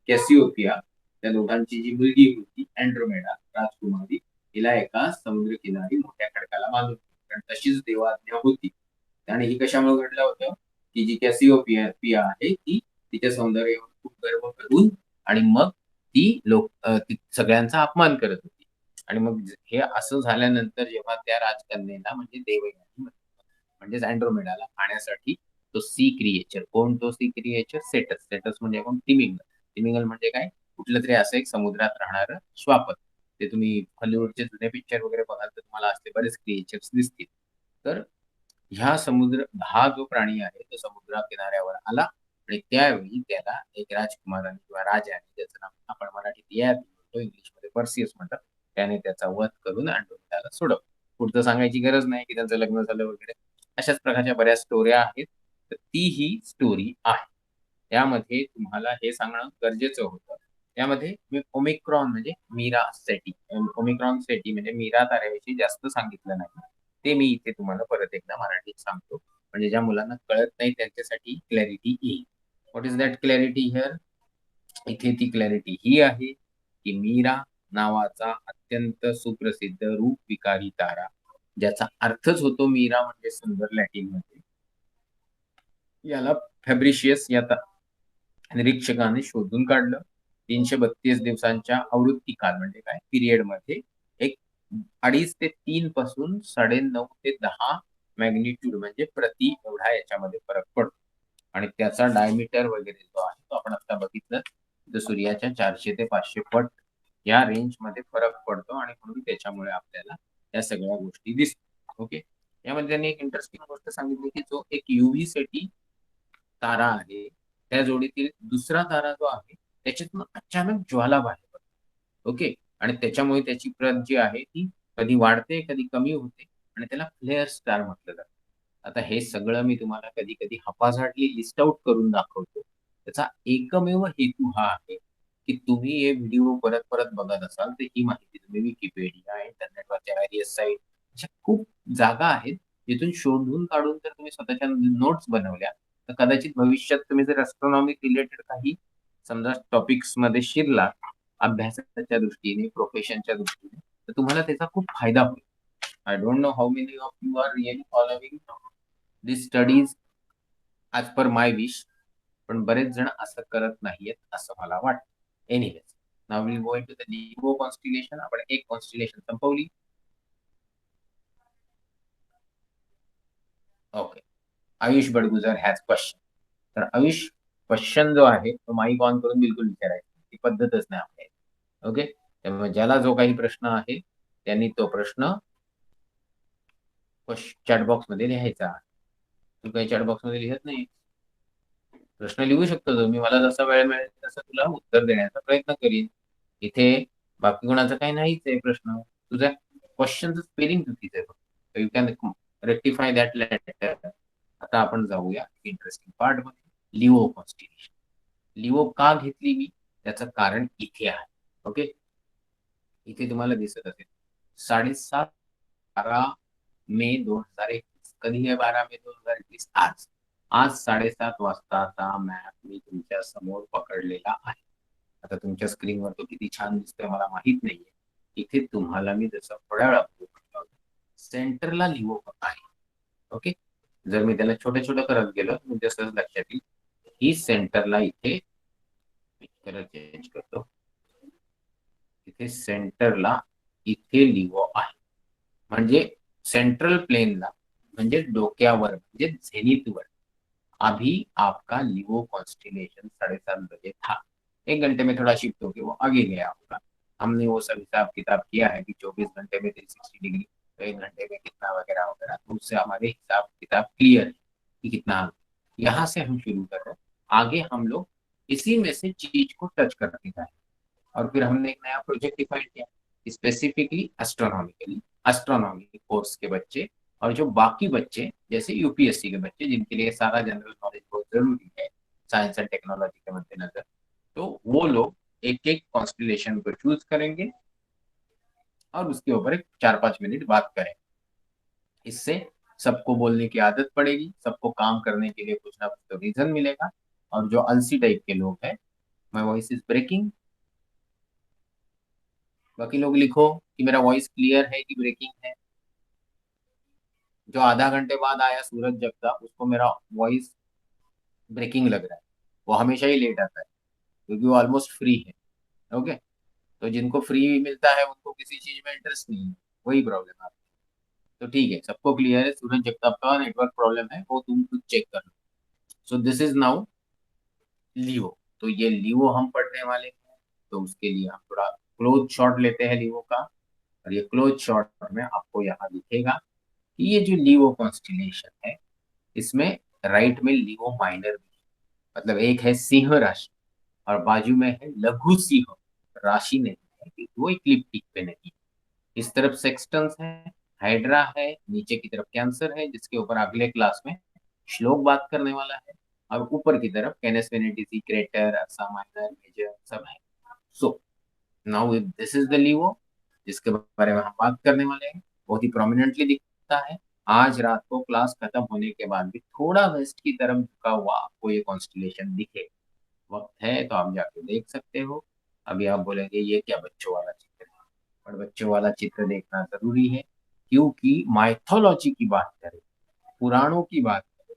कॅसिओपिया, त्या दोघांची जी मुलगी होती अँड्रोमेडा राजकुमारी, हिला एका समुद्र किनारी मोठ्या खडकाला बांधून ठेवलं. कारण तशीच देवाज्ञा होती. आणि ही कशामुळे घडलं होतं, की जी कॅसिओपिया पिया आहे ती तिच्या सौंदर्यावर खूप गर्व करून आणि मग ती सगळ्यांचा अपमान करत होती. आणि मग हे असं झाल्यानंतर जेव्हा त्या राजकन्येला म्हणजे देवयानी म्हणजेच अँड्रोमेडाला पाहण्यासाठी तो सी क्रिएचर, कोण तो सी क्रिएचर? सेटस. सेटस म्हणजे कोण? तिमिंगल. तिमिंगल म्हणजे काय? कुठलं तरी असं एक समुद्रात राहणारं श्वापद. ते तुम्ही हॉलिवूडचे जुने पिक्चर वगैरे बघाल तर तुम्हाला असे बरेच क्रिएचर्स दिसतील. तर ह्या समुद्र हा जो प्राणी आहे तो समुद्रा किनाऱ्यावर आला आणि त्यावेळी त्याला एक राजकुमाराने किंवा राजाने, ज्याचं नाव आपण मराठीत यादी म्हणतो, इंग्लिशमध्ये पर्सियस म्हणतात, त्याने त्याचा वध करून अँड्रोमेडाला सोडवलं. पुढचं सांगायची गरज नाही की त्यांचं लग्न झालं वगैरे. अशाच प्रकारच्या बऱ्याच स्टोऱ्या आहेत. तर ती ही स्टोरी आहे. त्यामध्ये तुम्हाला हे सांगणं गरजेचं होतं. त्यामध्ये मी ओमिक्रॉन म्हणजे मीरा सेटी, ओमिक्रॉन सेटी म्हणजे मीरा ताऱ्याविषयी जास्त सांगितलं नाही. ते मी इथे तुम्हाला परत एकदा मराठीत सांगतो, म्हणजे ज्या मुलांना कळत नाही त्यांच्यासाठी क्लॅरिटी येईल. What is that clarity here? इथे ती क्लॅरिटी ही आहे की मीरा नावाचा अत्यंत सुप्रसिद्ध रूप विकारी तारा, ज्याचा अर्थच होतो मीरा म्हणजे सुंदर लॅटिन मध्ये, याला फॅब्रिशियस या निरीक्षकाने शोधून काढलं. 332 दिवसांच्या आवृत्ती काल म्हणजे काय पिरियड मध्ये एक 2.5 ते 3 पासून 9.5 ते 10 मॅग्निट्यूड म्हणजे प्रति एवढा याच्यामध्ये फरक पडतो. आणि त्याचा डायमीटर वगैरे जो आहे तो आपण आता बघितलं तर सूर्याच्या 400 ते 500 पट या रेंज मध्ये फरक पडतो, आणि म्हणून त्याच्यामुळे आपल्याला या सगळ्या गोष्टी दिसतात. ओके. यामध्ये त्यांनी एक इंटरेस्टिंग गोष्ट सांगितली की जो एक युव्ही साठी तारा आहे त्या जोडीतील दुसरा तारा जो आहे त्याच्यातून अचानक ज्वाला बाहेर पडते. ओके. आणि त्याच्यामुळे त्याची प्रत जी आहे ती कधी वाढते कधी कमी होते, आणि त्याला फ्लेअर स्टार म्हटलं जातं. आता हे सगळं मी तुम्हाला कधी कधी हपाझाटली लिस्ट आउट करून दाखवतो. त्याचा एकमेव हेतू हा आहे की तुम्ही हे व्हिडिओ परत परत बघत असाल तर ही माहिती तुम्ही विकिपीडिया, इंटरनेटवरच्या व्हॅरियस साईट, अशा खूप जागा आहेत जिथून शोधून काढून जर तुम्ही स्वतःच्या नोट्स बनवल्या तर कदाचित भविष्यात तुम्ही जर ॲस्ट्रॉनॉमी रिलेटेड काही समजा टॉपिक्स मध्ये शिरला अभ्यासाच्या दृष्टीने, प्रोफेशनच्या दृष्टीने, तर तुम्हाला त्याचा खूप फायदा होईल. I don't know how many of you are really following this studies as per my wish, पण बरेच जण असं करत नाहीयेत असं मला वाटतं. Anyways, now will go into the Leo constellation. आपण एक कॉन्स्टिलेशन संपवली. Okay. Ayush Badgujar has question. तर आयुष क्वेश्चन जो आहे तो माईक ऑन करून बिलकुल विचारायचा, ती पद्धतच नाही आपल्या. ओके. त्यामुळे ज्याला जो काही प्रश्न आहे त्यांनी तो प्रश्न चॅटबॉक्स मध्ये लिहायचा. तू काही चॅटबॉक्स मध्ये लिहत नाही, प्रश्न लिहू शकतो तो. मी मला जसा वेळ मिळेल तसं तुला उत्तर देण्याचा प्रयत्न करीन. इथे बाकी कोणाचा काही नाहीच आहे प्रश्न. तुझ्या क्वेश्चनचं स्पेलिंग चुकीचं आहे, you can rectify that letter. आता आपण जाऊया इंटरेस्टिंग पार्ट मध्ये, लिओ कॉन्स्टिलेशन. लिओ का घेतली मी त्याचं कारण इथे आहे. ओके. इथे तुम्हाला दिसत असेल 7:30 12 मे 2021. कधी आहे 12 मे 2021? आज. आज 7:30 वाजताचा मॅप मी तुमच्या समोर पकडलेला आहे. आता तुमच्या स्क्रीनवर तो किती छान दिसतोय मला माहित नाहीये. इथे तुम्हाला मी जसं थोड्या वेळा सेंटरला लिओ आहे. ओके. जर मी त्याला छोटं छोटं करत गेलो म्हणजे असं लक्षात येईल ही सेंटरला इथे कलर चेंज करतो. इथे सेंटरला इथे लिओ आहे, म्हणजे सेंट्रल प्लेनला म्हणजे डोक्यावर म्हणजे झेनिथवर अभी आपका लिओ कॉन्स्टिलेशन 7:30 बजे था. 1 घंटे में थोड़ा शिफ्ट हो गया, वो आगे गया होगा. हमने वो सब हिसाब किताब किया है कि 24 घंटे में 360 डिग्री, तो 1 घंटे में कितना वगैरह वगैरह, तो उससे हमारे हिसाब किताब क्लियर है कि कितना. यहाँ से हम शुरू कर रहे हैं, आगे हम लोग इसी में से चीज को टच करते जाए. और फिर हमने एक नया प्रोजेक्ट डिफाइन किया स्पेसिफिकली एस्ट्रोनॉमिकली, एस्ट्रोनॉमी कोर्स के बच्चे और जो बाकी बच्चे जैसे यूपीएससी के बच्चे जिनके लिए सारा जनरल नॉलेज बहुत जरूरी है साइंस एंड टेक्नोलॉजी के मद्देनजर, तो वो लोग एक एक कॉन्स्टिलेशन को चूज करेंगे और उसके ऊपर एक 4-5 मिनट बात करेंगे. इससे सबको बोलने की आदत पड़ेगी, सबको काम करने के लिए कुछ ना कुछ तो रीजन मिलेगा. और जो अलसी टाइप के लोग हैं, माय वॉइस इज ब्रेकिंग, बाकी लोग लिखो कि मेरा वॉइस क्लियर है कि ब्रेकिंग है. जो आधा घंटे बाद आया सूरज जगता उसको मेरा वॉइस ब्रेकिंग लग रहा है. वो हमेशा ही लेट आता है क्योंकि वो ऑलमोस्ट फ्री है. ओके. तो जिनको फ्री मिलता है उनको किसी चीज में इंटरेस्ट नहीं है, वही प्रॉब्लम है। तो ठीक है, सबको क्लियर है, सूरज जगताप का नेटवर्क प्रॉब्लम है, वो तुम खुद चेक कर लो। So this is now लिवो। तो ये लिवो हम पढ़ने वाले हैं। तो उसके लिए हम थोड़ा क्लोज शॉट लेते हैं लिवो का। और ये क्लोज शॉट में आपको यहाँ दिखेगा कि ये जो लिवो कॉन्स्टिलेशन है, इसमें राइट में लिवो माइनर भी है। मतलब एक है सिंह राशि और बाजू में है लघु सिंह राशि, नहीं है क्योंकि वो इक्लिप्टिक पे नहीं। इस तरफ सेक्सटेंस है, हाइड्रा है, नीचे की तरफ कैंसर है, जिसके ऊपर अगले क्लास में श्लोक बात करने वाला है। और ऊपर की तरफ Canes Venatici, Crater, Ursa Minor, major सब है। So now this is the Leo जिसके बारे में हम बात करने वाले हैं। बहुत ही प्रोमिनेंटली दिखता है। आज रात को क्लास खत्म होने के बाद भी थोड़ा वेस्ट की तरफ झुका हुआ आपको ये कॉन्स्टिलेशन दिखे। वक्त है तो आप जाके देख सकते हो। अभी आप बोलेंगे ये क्या बच्चों वाला चित्र है, और बच्चों वाला चित्र देखना जरूरी है क्योंकि माइथोलॉजी की बात करें, पुराणों की बात करें,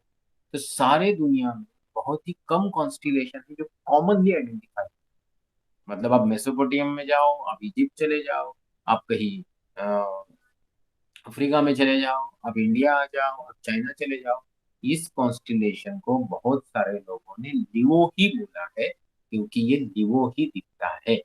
तो सारे दुनिया में बहुत ही कम कॉन्स्टिलेशन है जो कॉमनली आइडेंटिफाई। मतलब आप मेसोपोटामिया में जाओ, आप इजिप्ट चले जाओ, आप कहीं अफ्रीका में चले जाओ, आप इंडिया आ जाओ, आप चाइना चले जाओ, इस कॉन्स्टिलेशन को बहुत सारे लोगों ने लिवो ही बोला है क्योंकि ये लिवो ही दिखता है।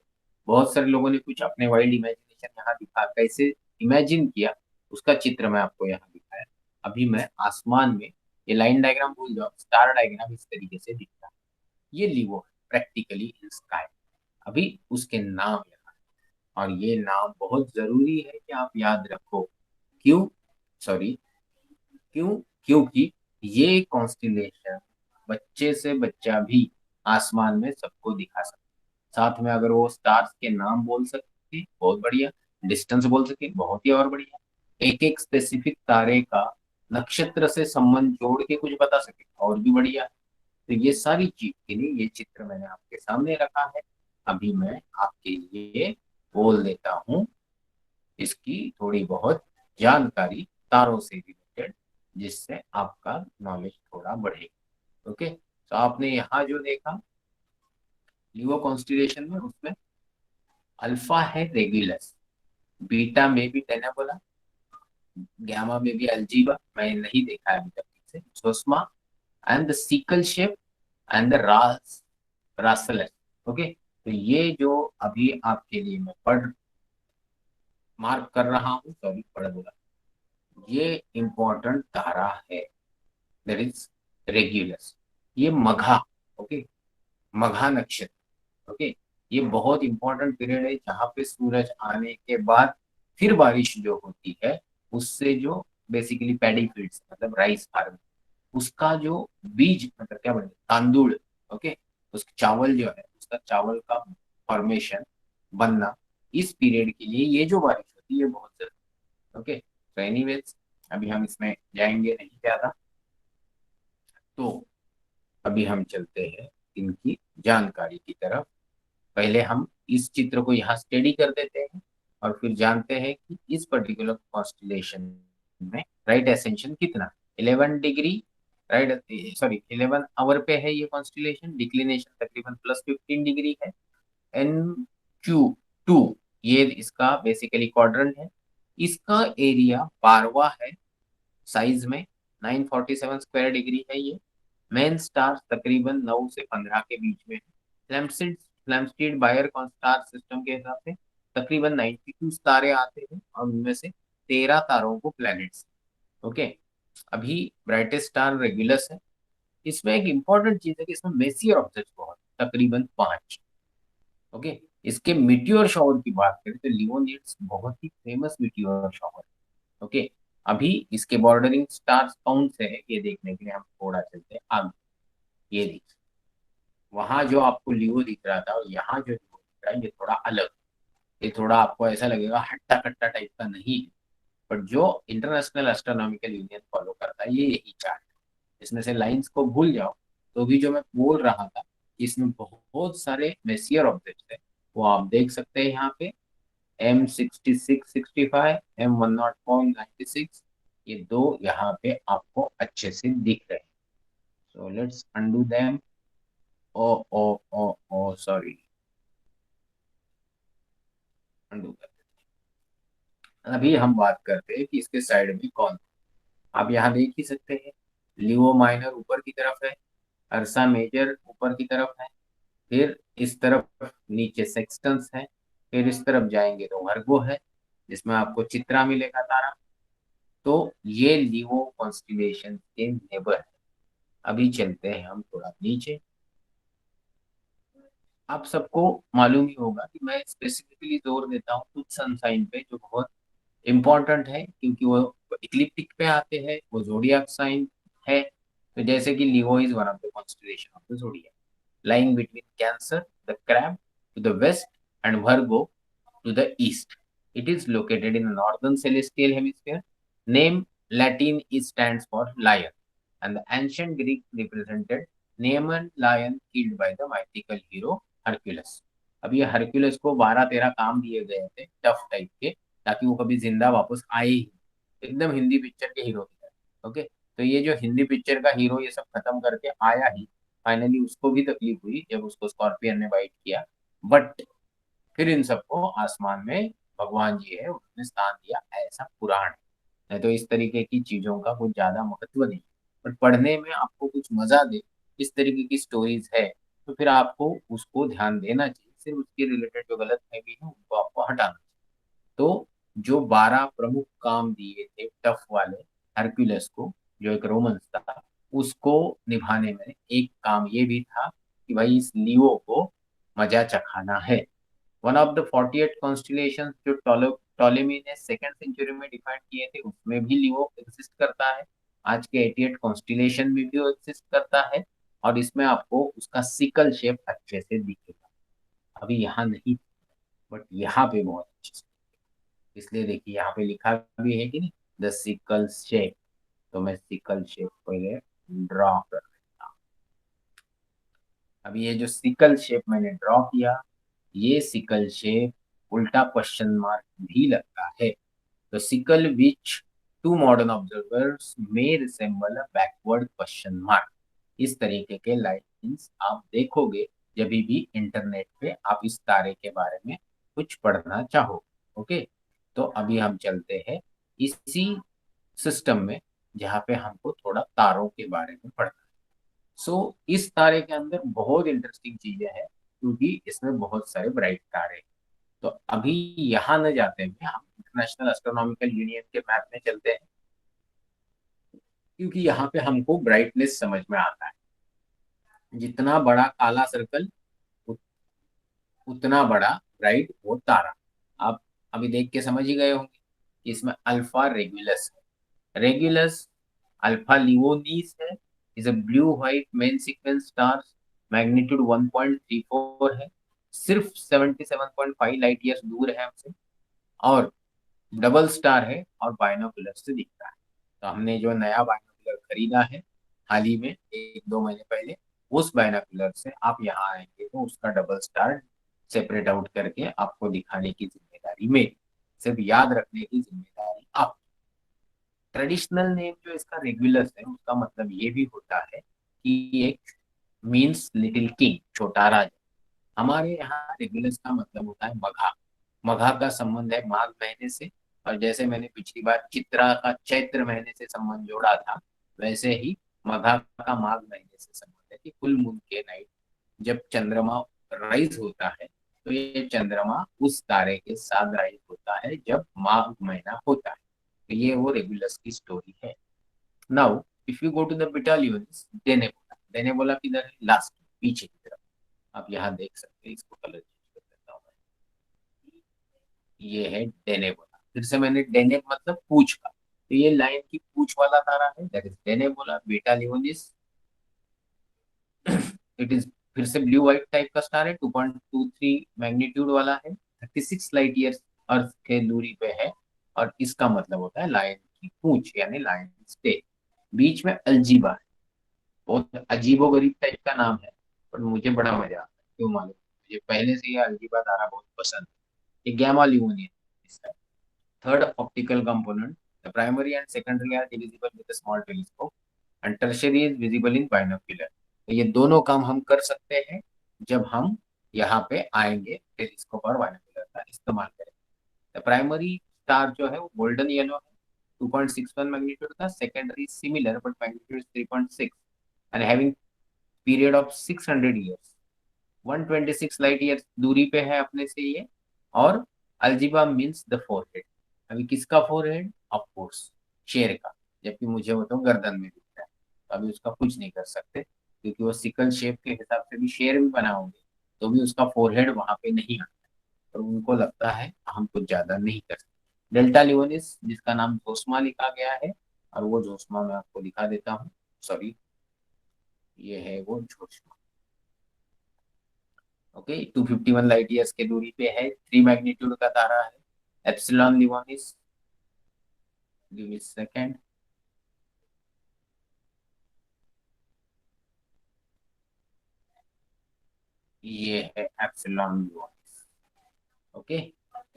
बहुत सारे लोगों ने कुछ अपने वाइल्ड इमेजिनेशन यहाँ दिखा, कैसे इमेजिन किया उसका चित्र मैं आपको यहाँ दिखाया। अभी मैं आसमान में, ये लाइन डायग्राम भूल जाओ, स्टार डायग्राम इस तरीके से दिखता है। ये लिवो है प्रैक्टिकली इन स्काई। अभी उसके नाम यहाँ, और ये नाम बहुत जरूरी है कि आप याद रखो। क्यों? सॉरी, क्यों? क्योंकि ये कॉन्स्टिलेशन बच्चे से बच्चा भी आसमान में सबको दिखा सकता है। साथ में अगर वो स्टार्स के नाम बोल सके बहुत बढ़िया, डिस्टेंस बोल सके बहुत ही और बढ़िया, एक एक स्पेसिफिक तारे का नक्षत्र से संबंध जोड़ के कुछ बता सके और भी बढ़िया। तो ये सारी चीज के लिए ये चित्र मैंने आपके सामने रखा है। अभी मैं आपके लिए बोल देता हूँ इसकी थोड़ी बहुत जानकारी तारों से रिलेटेड, जिससे आपका नॉलेज थोड़ा बढ़ेगा। ओके, तो आपने यहाँ जो देखा लियो कॉन्स्टिलेशन में, उसमें अल्फा है रेगुलस, बीटा में भी टेनेबुला, गामा में भी अल्जीबा, मैं नहीं देखा है अभी तक ठीक से, Zosma, and the sickle shape, and the Rasalas. Okay, तो ये जो अभी आपके लिए मैं पढ़ मार्क कर रहा हूँ, सॉरी पढ़ बोला, ये इंपॉर्टेंट तारा है, दैट इज रेगुलस। ये मघा, ओके, मघा नक्षत्र। ओके, ये बहुत इंपॉर्टेंट पीरियड है जहाँ पे सूरज आने के बाद फिर बारिश जो होती है, उससे जो बेसिकली पैडी फील्ड्स मतलब राइस फार्म, उसका जो बीज मतलब क्या बोलते हैं तांदुल, ओके, उस चावल जो है उसका चावल का फॉर्मेशन बनना, इस पीरियड के लिए ये जो बारिश होती है ये बहुत जरूरी। ओके, तो एनीवेज अभी हम इसमें जाएंगे नहीं ज्यादा। तो अभी हम चलते हैं इनकी जानकारी की तरफ। पहले हम इस चित्र को यहाँ स्टडी कर देते हैं और फिर जानते हैं कि इस पर्टिकुलर कॉन्स्टिलेशन में राइट एसेंशन कितना, 11 डिग्री, राइट, सॉरी 11 आवर पे है ये कॉन्स्टिलेशन, डिक्लिनेशन तकरीबन +15 डिग्री है। NQ2 ये इसका बेसिकली क्वाड्रेंट है। इसका एरिया 12वां है साइज में, 947 स्क्वायर डिग्री है ये। मेन स्टार तकरीबन 9 से 15 के बीच में है। फ्लैम्स्टीड बायर स्टार सिस्टम के हिसाब से तकरीबन 92 तारे आते हैं और उनमें से 13 तारों को प्लैनेट्स। ओके, अभी ब्राइटेस्ट स्टार रेगुलस है। इसमें एक इंपॉर्टेंट चीज है कि इसमें मेसियर ऑब्जेक्ट बहुत तकरीबन 5। ओके, इसके मीटियोर शावर की बात करें तो लियोनिड्स बहुत ही फेमस मीटियोर शावर। ओके, अभी इसके बॉर्डरिंग स्टार्स कौन से है ये देखने के लिए हम थोड़ा चलते हैं आगे। ये देखिए, वहां जो आपको लियो दिख रहा था और यहाँ जो लियो दिख रहा है ये थोड़ा अलग। ये थोड़ा आपको ऐसा लगेगा हट्टा कट्टा टाइप का नहीं है, बट जो इंटरनेशनल एस्ट्रोनॉमिकल यूनियन फॉलो करता है ये यही चार्ट है। इसमें से लाइंस को भूल जाओ, तो भी जो मैं बोल रहा था इसमें बहुत सारे मेसियर ऑब्जेक्ट है, वो आप देख सकते हैं यहाँ पे। M6665, M10496, ये दो यहाँ पे आपको अच्छे से दिख रहे हैं। So let's undo them. Oh oh oh oh sorry, undo कर देते हैं। अभी हम बात करते हैं कि इसके साइड में कौन। आप यहाँ देख ही सकते हैं, लियो माइनर ऊपर की तरफ है, अर्सा मेजर ऊपर की तरफ है, फिर इस तरफ नीचे सेक्सटेंस है, फिर इस तरफ जाएंगे तो वर्गो है, जिसमें आपको चित्रा मिलेगा तारा। तो ये लियो कॉन्स्टिलेशन के नेबर है। अभी चलते हैं हम थोड़ा नीचे। आप सबको मालूम ही होगा कि मैं स्पेसिफिकली जोर देता हूँ कुछ सनसाइन पे जो बहुत इम्पोर्टेंट है, क्योंकि वो इक्लिप्टिक पे आते हैं, वो जोडियाक साइन है। तो जैसे कि Leo is one of the constellation of the zodiac, lying between Cancer, the crab, to the west, and Virgo to the east. It is located in the northern celestial hemisphere. Name Latin is stands for lion, and the ancient Greek represented Nemean lion killed by the mythical hero Hercules. अब ये Hercules को 12-13 काम दिए गए थे tough type के, ताकि वो कभी जिंदा वापस आए ही, एकदम हिंदी पिक्चर के हीरो की तरह। ओके, तो ये जो हिंदी पिक्चर का हीरो ये सब खत्म करके आया ही, फाइनली उसको भी तकलीफ हुई जब उसको स्कॉर्पियन ने बाइट किया, बट फिर इन सबको आसमान में भगवान जी है उन्होंने स्थान दिया, ऐसा पुराण है। नहीं तो इस तरीके की चीजों का कुछ ज्यादा महत्व नहीं, बट पढ़ने में आपको कुछ मजा दे, इस तरीके की स्टोरीज है, तो फिर आपको उसको ध्यान देना चाहिए। सिर्फ उसके रिलेटेड जो गलत है भी है उनको आपको हटाना चाहिए। तो जो 12 प्रमुख काम दिए थे टफ वाले हरक्यूलस को, जो एक रोमन था, उसको निभाने में एक काम ये भी था कि भाई इस लियो को मजा चखाना है। वन ऑफ द 48 कॉन्स्टिलेशन जो टॉलेमी ने सेकेंड सेंचुरी में डिफाइन किए थे, उसमें भी लियो एग्जिस्ट करता है। आज के 88 कॉन्स्टिलेशन में भी वो एग्जिस्ट करता है, और इसमें आपको उसका सिकल शेप अच्छे से दिखेगा। अभी यहाँ नहीं, बट यहाँ पे बहुत अच्छे से। इसलिए देखिए यहाँ पे लिखा भी है कि नहीं, द सिकल शेप। तो मैं सिकल शेप पहले ड्रॉ कर लेता हूँ। अब ये जो सिकल शेप मैंने ड्रॉ किया, ये सिकल शेप उल्टा क्वेश्चन मार्क भी लगता है। तो sickle which to modern observers may resemble a backward question mark. इस तरीके के लाइंस आप देखोगे जब भी इंटरनेट पे आप इस तारे के बारे में कुछ पढ़ना चाहो। ओके, तो अभी हम चलते हैं इसी सिस्टम में जहाँ पे हमको थोड़ा तारों के बारे में पढ़ना है। इस तारे के अंदर बहुत इंटरेस्टिंग चीजें हैं, क्योंकि इसमें बहुत सारे ब्राइट तारे हैं। तो अभी यहाँ न जाते हुए हम इंटरनेशनल एस्ट्रोनॉमिकल यूनियन के मैप में चलते हैं, क्योंकि यहाँ पे हमको ब्राइटनेस समझ में आता है। जितना बड़ा काला सर्कल उतना बड़ा ब्राइट वो तारा। आप अभी देख के समझ ही गए होंगे कि इसमें अल्फा रेगुलस है। रेगुलस अल्फा लियोनीस है, is a blue white main sequence star, magnitude 1.34 है, सिर्फ 77.5 लाइट ईयर्स दूर है हमसे, और डबल स्टार है और बाइनोकुलर से दिखता है। तो हमने जो नया बाइनोकुलर खरीदा है हाल ही में 1-2 महीने पहले, उस बाइनोकुलर से आप यहाँ आएंगे तो उसका डबल स्टार सेपरेट आउट करके आपको दिखाने की जिम्मेदारी मेरी, सिर्फ याद रखने की जिम्मेदारी आप। ट्रेडिशनल नेम जो इसका रेगुलस है उसका मतलब ये भी होता है कि एक मीन्स लिटिल किंग, छोटा राजा। हमारे यहाँ रेगुलस का मतलब होता है मघा। मघा का संबंध है माघ महीने से, और जैसे मैंने पिछली बार चित्रा का चैत्र महीने से संबंध जोड़ा था, वैसे ही मघा का माघ महीने से संबंध है कि फुल मून के नाइट जब चंद्रमा राइज होता है, तो ये चंद्रमा उस तारे के साथ राइज होता है जब माघ महीना होता है। तो ये वो रेगुलस की स्टोरी है। Now if you go to the battalions, Denebola किधर है? लास्ट, पीछे की तरफ। आप यहाँ देख सकते हैं, इसको कलर चेंज कर देता हूँ मैं। ये है डेनेबोला। फिर से मैंने डेने मतलब पूछ का, तो ये लाइन की पूछ वाला तारा है, that is Denebola. Beta Leonis, it is फिर से ब्लू व्हाइट टाइप का स्टार है, 2.23 मैग्नीट्यूड वाला है, 36 लाइट ईयर्स अर्थ के दूरी पे है, और इसका मतलब होता है लायन की पूंछ यानी लायन स्टेल। बीच में अल्जीबा है, बहुत अजीबो गरीब टाइप का नाम है, पर मुझे बड़ा मजा आता है, क्यों मालूम? मुझे पहले से ये अल्जीबा तारा बहुत पसंद है। ये गैमा लियोनियस है। Third optical component, the primary and secondary are divisible with a small telescope, and tertiary is visible in binocular. तो ये दोनों काम हम कर सकते हैं जब हम यहाँ पे आएंगे टेलीस्कोप और बाइनोक्यूलर का इस्तेमाल करें। द प्राइमरी स्टार जो है वो गोल्डन येलो है, 2.61 मैग्नीट्यूड का. Secondary similar but magnitude 3.6 and having period of 600 years. 126 light years दूरी पे है अपने से ये. और अल्जीबा मीन्स द फोरहेड. अभी किसका फोरहेड? ऑफ कोर्स शेर का. जबकि मुझे वो तो गर्दन में दिख रहा है, तो अभी उसका कुछ नहीं कर सकते, क्योंकि वो सिकल शेप के हिसाब से भी शेर भी बनाओगे तो भी उसका फोरहेड वहां पे नहीं आता. और उनको लगता है हम कुछ ज्यादा नहीं कर सकते. डेल्टा लियोनिस जिसका नाम जोस्मा लिखा गया है, और वो जोस्मा मैं आपको दिखा देता हूँ. सॉरी, ये है वो जोस्मा. ओके, 251 लाइट ईयर्स के दूरी पे है, 3 मैग्नीट्यूड का तारा है. Epsilon लियोनिस, give me second. ये है एप्सिलॉन लियोनिस. ओके,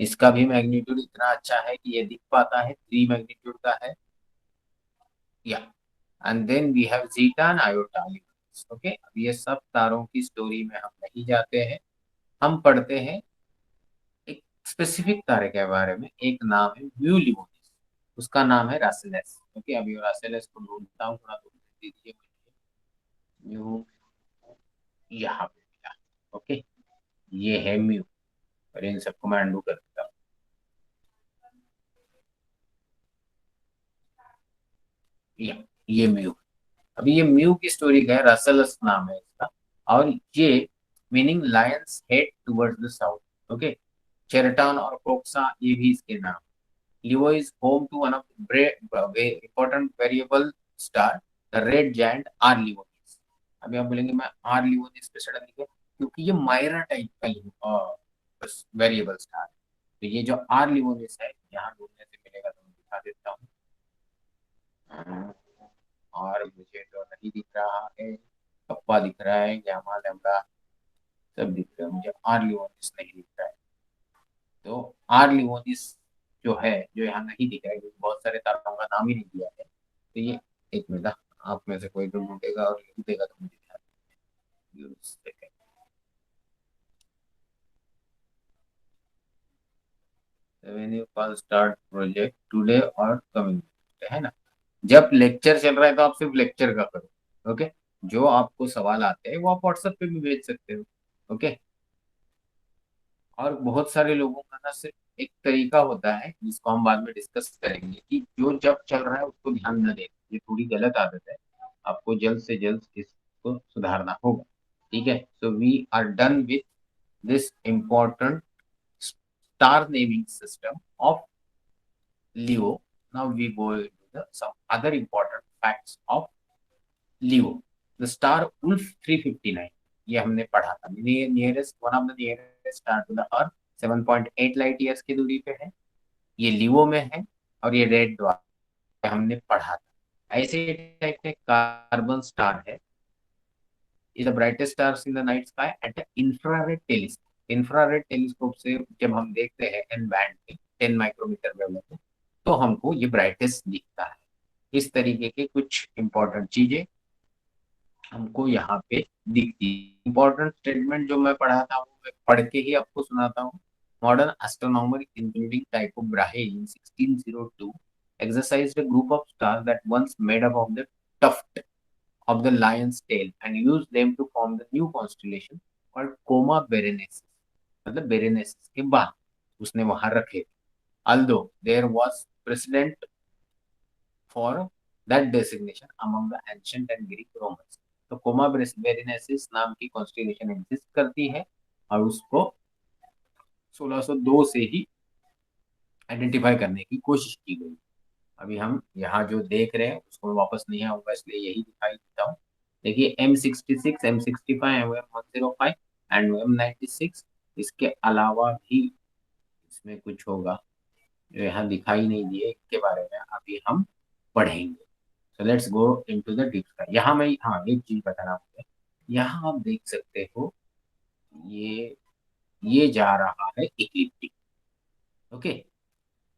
इसका भी मैग्नीट्यूड इतना अच्छा है कि ये दिख पाता है, 3 मैग्नीट्यूड का है. या and then we have zeta and iota Leonis. Okay, अब ये सब तारों की स्टोरी में हम नहीं जाते हैं. हम पढ़ते हैं एक स्पेसिफिक तारे के बारे में. एक नाम है म्यू लियोनिस, उसका नाम है रासेलेस. ओके, अभी रासेलेस को ढूंढता हूँ, थोड़ा ढूंढ दीजिए मुझे. म्यू यहाँ पे मिला. ओके, ये है म्यू. और इन सबको मैं अंडू कर देता हूँ. ये म्यू. अभी ये म्यू की स्टोरी का है, रसलस नाम है इसका. और ये meaning lion's head towards the south. Okay, Chertan और कोक्सा ये भी इसके नाम. Leo is home to one of important variable star, the red giant R Leonis. अभी आप बोलेंगे मैं आर लियोनिस पे सडन लिखे, क्योंकि ये मायरा टाइप का वेरिएबल स्टार है. तो ये जो आर लियोनिस है, यहाँ ढूंढने से मिलेगा तो मैं दिखा देता हूँ. और मुझे तो नहीं दिख रहा है. कप्पा दिख रहा है, गामा लैम्बडा सब दिख रहा है, मुझे आर लियोनिस नहीं दिख रहा है. तो आर लियोनिस जो है, जो यहाँ नहीं दिख रहा है, क्योंकि बहुत सारे तारों का नाम ही नहीं दिया है. तो ये एक मिनट, आप में से कोई तो ढूंढेगा और लिख देगा तो मुझे ध्यान देगा. When you call start project today और कमिंग, है ना. जब लेक्चर चल रहा है तो आप सिर्फ लेक्चर का करो. ओके, जो आपको सवाल आते हैं वो आप व्हाट्सएप पे भी भेज सकते हो. ओके, और बहुत सारे लोगों का ना सिर्फ एक तरीका होता है जिसको हम बाद में डिस्कस करेंगे, कि जो जब चल रहा है उसको ध्यान न देना. ये थोड़ी गलत आदत है, आपको जल्द से जल्द इसको सुधारना होगा. ठीक है, so we are done with this important star naming system of Leo. Now we go into the some other important facts of Leo. The star Wolf 359, ये हमने पढ़ा था. Nearest, one of the nearest star to the earth, 7.8 light years की दूरी पे है. ये लियो में है. और ये रेड ड्वार्फ हमने पढ़ा था. ऐसे टाइप के कार्बन स्टार है. Is the brightest stars in the night sky at infrared telescope. Infrared telescope से जब हम देखते हैं एन बैंड में 10 माइक्रोमीटर वेवलेंथ में, तो हमको ये ब्राइटेस्ट दिखता है. इस तरीके के कुछ इंपॉर्टेंट चीजें हमको यहाँ पे दिखती है. इंपॉर्टेंट स्टेटमेंट जो मैं पढ़ा था वो मैं पढ़ के ही आपको सुनाता हूँ. Modern astronomer including Tycho Brahe in 1602 exercised a group of stars that once made up of the tuft of the lion's tail and used them to form the new constellation called Coma Berenices. मतलब बेरेनेसिस के बाद उसने वहां रखे. although there was precedent for that designation among the ancient and Greek Romans. तो coma बेरेनेसिस नाम की constellation exist करती है, और उसको 1602 से ही आइडेंटिफाई करने की कोशिश की गई. अभी हम यहाँ जो देख रहे हैं उसको मैं वापस नहीं आऊंगा, इसलिए यही दिखाई देता हूँ. देखिए M66, M65, M105 and M96. इसके अलावा भी इसमें कुछ होगा जो यहाँ दिखाई नहीं दिए, इनके बारे में अभी हम पढ़ेंगे. So let's go into the deep sky. यहाँ मैं, हाँ, एक चीज बताना मुझे. यहाँ आप देख सकते हो, ये ये जा रहा है इक्लिप्टिक. ओके,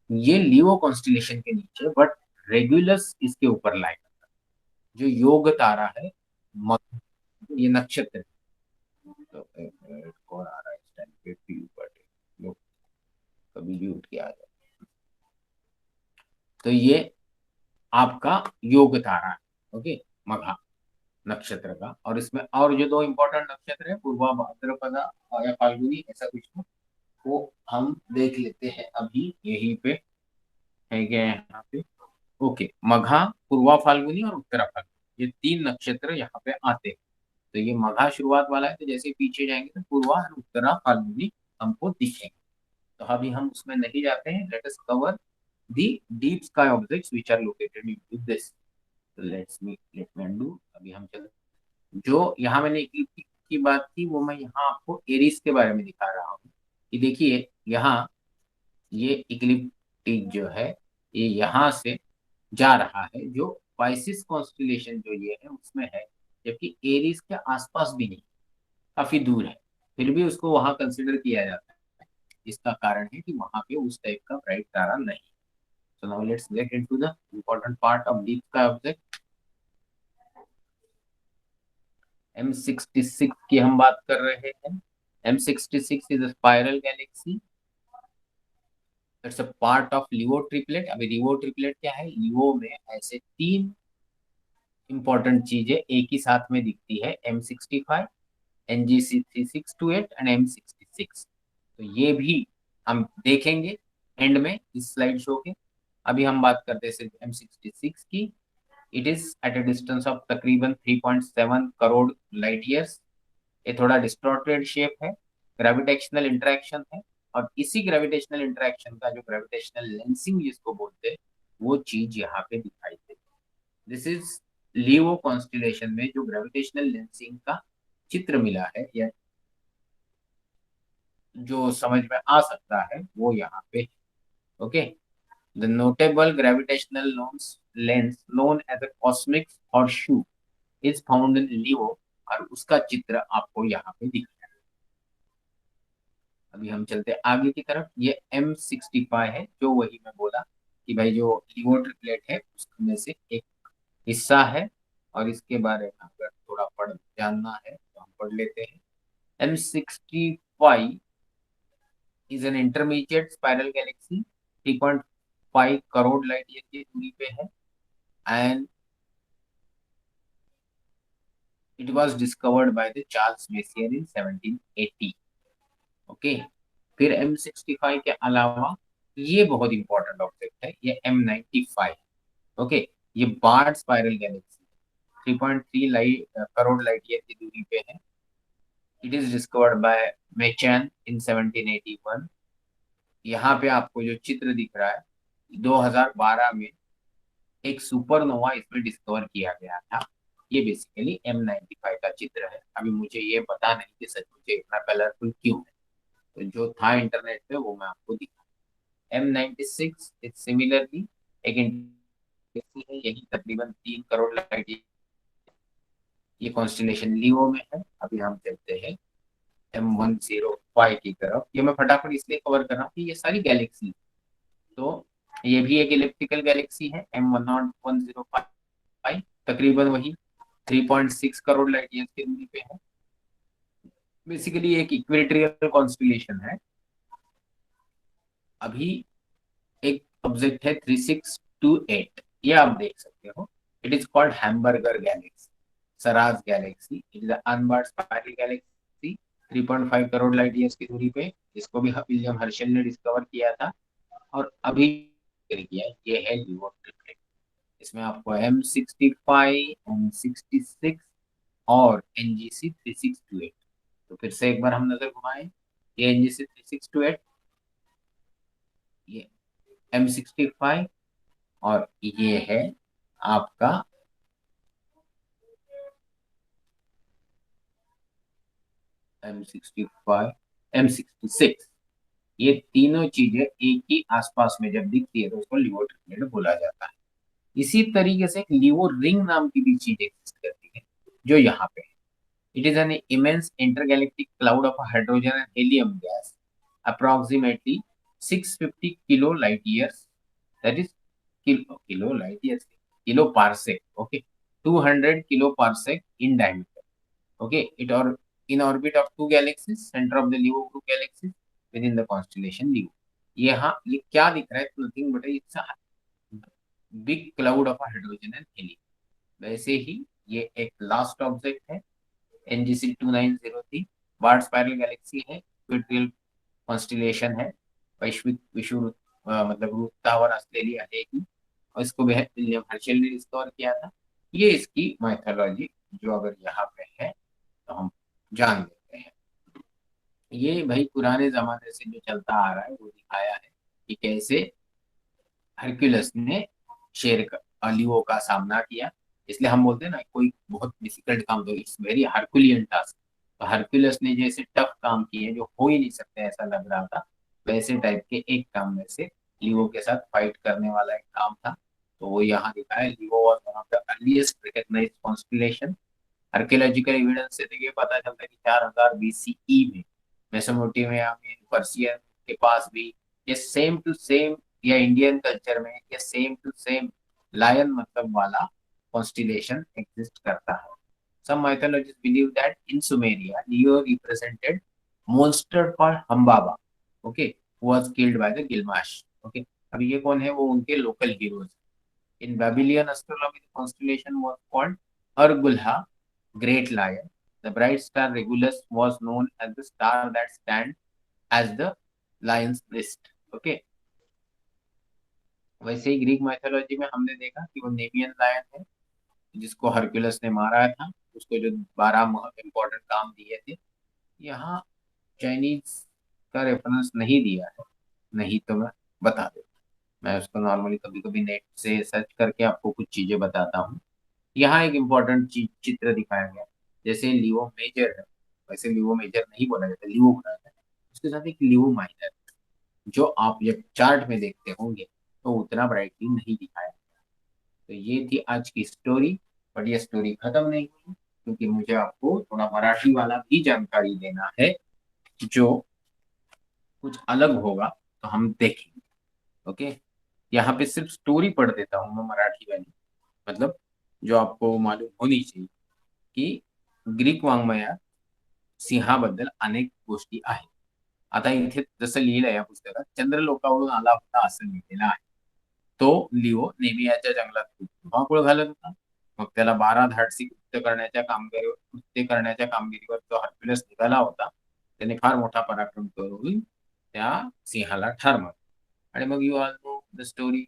ये लियो कॉन्स्टिलेशन के नीचे, बट रेगुलस इसके ऊपर लाई करता है, जो योग तारा है. मग- ये नक्षत्र है. तो एक मिनट, कौन आ रहा है इस टाइम पे? पीयू पाटिल. लो, कभी भी उठ के आ जाए. तो ये आपका योग तारा है, ओके, मघा नक्षत्र का। और इसमें और जो दो इंपॉर्टेंट नक्षत्र है, पूर्वा भाद्रपदा या फाल्गुनी, ऐसा कुछ हो, वो हम देख लेते हैं अभी यहीं पे, है क्या यहाँ पे। ओके, मघा, पूर्वा फाल्गुनी और उत्तरा फाल्गुनी, ये तीन नक्षत्र यहाँ पे आते हैं। तो ये मघा शुरुआत वाला है, तो जैसे पीछे जाएंगे तो पूर्वा और उत्तरा फाल्गुनी हमको दिखेंगे। तो अभी हम उसमें नहीं जाते हैं, let us cover the deep sky objects which are located in this. Let me undo. अभी हम चलते, जो यहाँ मैंने इक्लिप्टिक की बात की, वो मैं यहाँ आपको एरीज के बारे में दिखा रहा हूँ। कि देखिए यहाँ ये इक्लिप्टिक जो है, ये यहाँ से जा रहा है, जो पाइसिस कॉन्स्टिलेशन जो ये है उसमें है, जबकि एरीज के आसपास भी नहीं, काफी दूर है, फिर भी उसको वहां कंसिडर किया जाता है। इसका कारण है कि वहां पे उस टाइप का ब्राइट तारा नहीं। So now let's get into the important part of deep sky object. M66 की हम बात कर रहे हैं। M66 is a spiral Galaxy, it's a part of Leo triplet. अभी लियो ट्रिपलेट क्या है? लियो में ऐसे तीन इंपॉर्टेंट चीजें एक ही साथ में दिखती है, M65, NGC 3628 एंड M66। तो ये भी हम देखेंगे एंड में इस स्लाइड शो के। अभी हम बात करते हैं सिर्फ M66 की। It is at a distance of तकरीबन 3.7 करोड़ लाइट ईयर्स। ये थोड़ा डिस्टॉर्टेड शेप है, ग्रेविटेशनल इंटरेक्शन है, और इसी ग्रेविटेशनल इंटरेक्शन का, जो ग्रेविटेशनल लेंसिंग जिसको बोलते हैं, वो चीज यहाँ पे दिखाई देती है। दिस इज लियो कॉन्स्टिलेशन में जो ग्रेविटेशनल लेंसिंग का चित्र मिला है, या जो समझ में आ सकता है, वो यहाँ पे। Okay, the notable gravitational lens known as a cosmic horseshoe is found in Leo, और उसका चित्र आपको यहाँ पे दिख रहा है। अभी हम चलते हैं आगे की तरफ। ये M65 है, जो वही मैं बोला कि भाई जो लियो ट्रिपलेट है उसमें से एक हिस्सा है। और इसके बारे में अगर थोड़ा पढ़ जानना है तो हम पढ़ लेते हैं। M65 is an intermediate spiral galaxy, 3.5 crore light year की दूरी पे है, and it was discovered by the Charles messier in 1780। Okay, फिर M65 के अलावा ये बहुत इंपॉर्टेंट ऑब्जेक्ट है, ये M95। ओके, ये barred spiral galaxy 3.3 crore light year की दूरी पे है। It is discovered by Mechain in 1781। यहाँ पे आपको जो चित्र दिख रहा है, 2012 में एक सुपरनोवा इसमें डिस्कवर किया गया था। ये बेसिकली M95 का चित्र है। अभी मुझे ये पता नहीं कि सच मुझे इतना कलरफुल क्यों है, तो जो था इंटरनेट पे वो मैं आपको दिखा। M96 इज सिमिलरली एक गैलेक्सी है, यही तकरीबन 3 करोड़ लाइट। ये कॉन्स्टिलेशन लियो में है। अभी हम चलते हैं M105 की तरफ। ये मैं फटाफट इसलिए कवर कर रहा हूँ कि ये सारी गैलेक्सी, तो ये भी एक इलेक्ट्रिकल गैलेक्सी है, M105, तकरीबन वही 3.6 करोड़ लाइट ईयर की दूरी पे है। बेसिकली एक इक्वेटोरियल कॉन्स्टिलेशन है। अभी एक ऑब्जेक्ट है 3628, ये आप देख सकते हो। It is called hamburger galaxy, सराज galaxy. It is unbarred spiral galaxy, 3.5 crore light years की दूरी पे। इसको भी विलियम हर्शल ने डिस्कवर किया था, और अभी किया है। ये है लियो ट्रिपलेट। इसमें आपको M65, M66 और NGC 3628। तो फिर से एक बार हम नजर घुमाएं। ये NGC 3628, ये M65, और ये है आपका M65, M66। ये तीनों चीजें एक ही आसपास में जब दिखती है तो उसको लियो ट्रिपलेट बोला जाता है। इसी तरीके से एक लियो रिंग नाम की भी चीज एग्जिस्ट करती है, जो यहाँ पे है। It is an immense intergalactic cloud of hydrogen and helium gas, approximately 650 kilo light years, that is kilo light years, kilo parsec, okay, 200 kilo parsec in diameter. Okay, it और in orbit of two galaxies, centre of the Leo group galaxies within the constellation Leo. यहाँ ये क्या दिख रहा है? Nothing but it's big cloud of hydrogen and helium. वैसे ही ये एक लास्ट ऑब्जेक्ट है, NGC 2903, बार्ट स्पाइरल गैलेक्सी है, इक्वेटोरियल कॉन्स्टिलेशन है, वैश्विक विषुववृत्त मतलब वृत्तावर असलेली आहे ही, और इसको विलियम हर्शेल ने डिस्कवर किया था। ये इसकी माइथोलॉजी जो अगर यहाँ पे है तो हम जान लेते हैं। ये भाई पुराने जमाने से जो चलता आ रहा है वो दिखाया है कि कैसे हरक्यूलस ने शेर का लियो का सामना किया। इसलिए हम बोलते हैं ना कोई बहुत डिफिकल्ट काम, तो इट्स वेरी हरकुलियन टास्क। तो हरक्यूलस ने जैसे टफ काम किए जो हो ही नहीं सकते ऐसा लग रहा था, वैसे टाइप के एक काम में से लियो के साथ फाइट करने वाला एक काम था। तो वो यहाँ दिखा है। Leo was one of the earliest recognised constellation. Archaeological evidence से देखिए पता चलता है कि 4000 BCE में मेसोपोटामिया में, पर्सिया के पास भी ये सेम टू सेम, या इंडियन कल्चर में ये सेम टू सेम लायन मतलब वाला कॉन्स्टिलेशन एग्जिस्ट करता है। Some mythologists believe that in Sumeria, Leo represented monster called Hambaba, okay, who was killed by the Gilgamesh. Okay, अब ये कौन है? वो उनके local heroes. In Babylonian astrology, the constellation was called Argulha, Great Lion. The bright star Regulus was known as the star that stands as the lion's nest. Okay. वैसे ही Greek mythology में हमने देखा कि वो नेमियन लायन है जिसको Hercules ने मारा था, उसको जो 12 इंपॉर्टेंट काम दिए थे। यहाँ चाइनीज का रेफरेंस नहीं दिया है, नहीं तो मैं बता देता। मैं उसको नॉर्मली कभी कभी नेट से सर्च करके आपको कुछ चीजें बताता हूँ। यहाँ एक इम्पोर्टेंट चीज चित्र दिखाया गया, जैसे लियो मेजर है, वैसे लियो मेजर नहीं बोला जाता, लियो बोला जाता है। उसके साथ एक लियो माइनर जो आप जब चार्ट में देखते होंगे तो उतना ब्राइटली नहीं दिखाया। तो ये थी आज की स्टोरी, बट ये स्टोरी खत्म नहीं हुई क्योंकि मुझे आपको थोड़ा मराठी वाला भी जानकारी देना है जो कुछ अलग होगा, तो हम देखेंगे। ओके, यहाँ पे सिर्फ स्टोरी पढ़ देता हूँ मैं मराठी वाली, मतलब जो आपको मालूम होनी चाहिए की ग्रीक वाङ्मयात सिंहाबद्दल अनेक गोष्टी आहेत। आता इथे जसं लिहिलंय या पुस्तकात, चंद्रलोकावरून आला होता असं लिहिलेलं आहे। तो लिओ नेहमी याच्या जंगलात धुमाकूळ घालत होता। मग त्याला 12 धाडसी कृत्य करण्याच्या कामगिरीवर जो हर्क्युलस निघाला होता, त्याने फार मोठा पराक्रम करून त्या सिंहाला ठार मारलं। आणि मग you all know the story,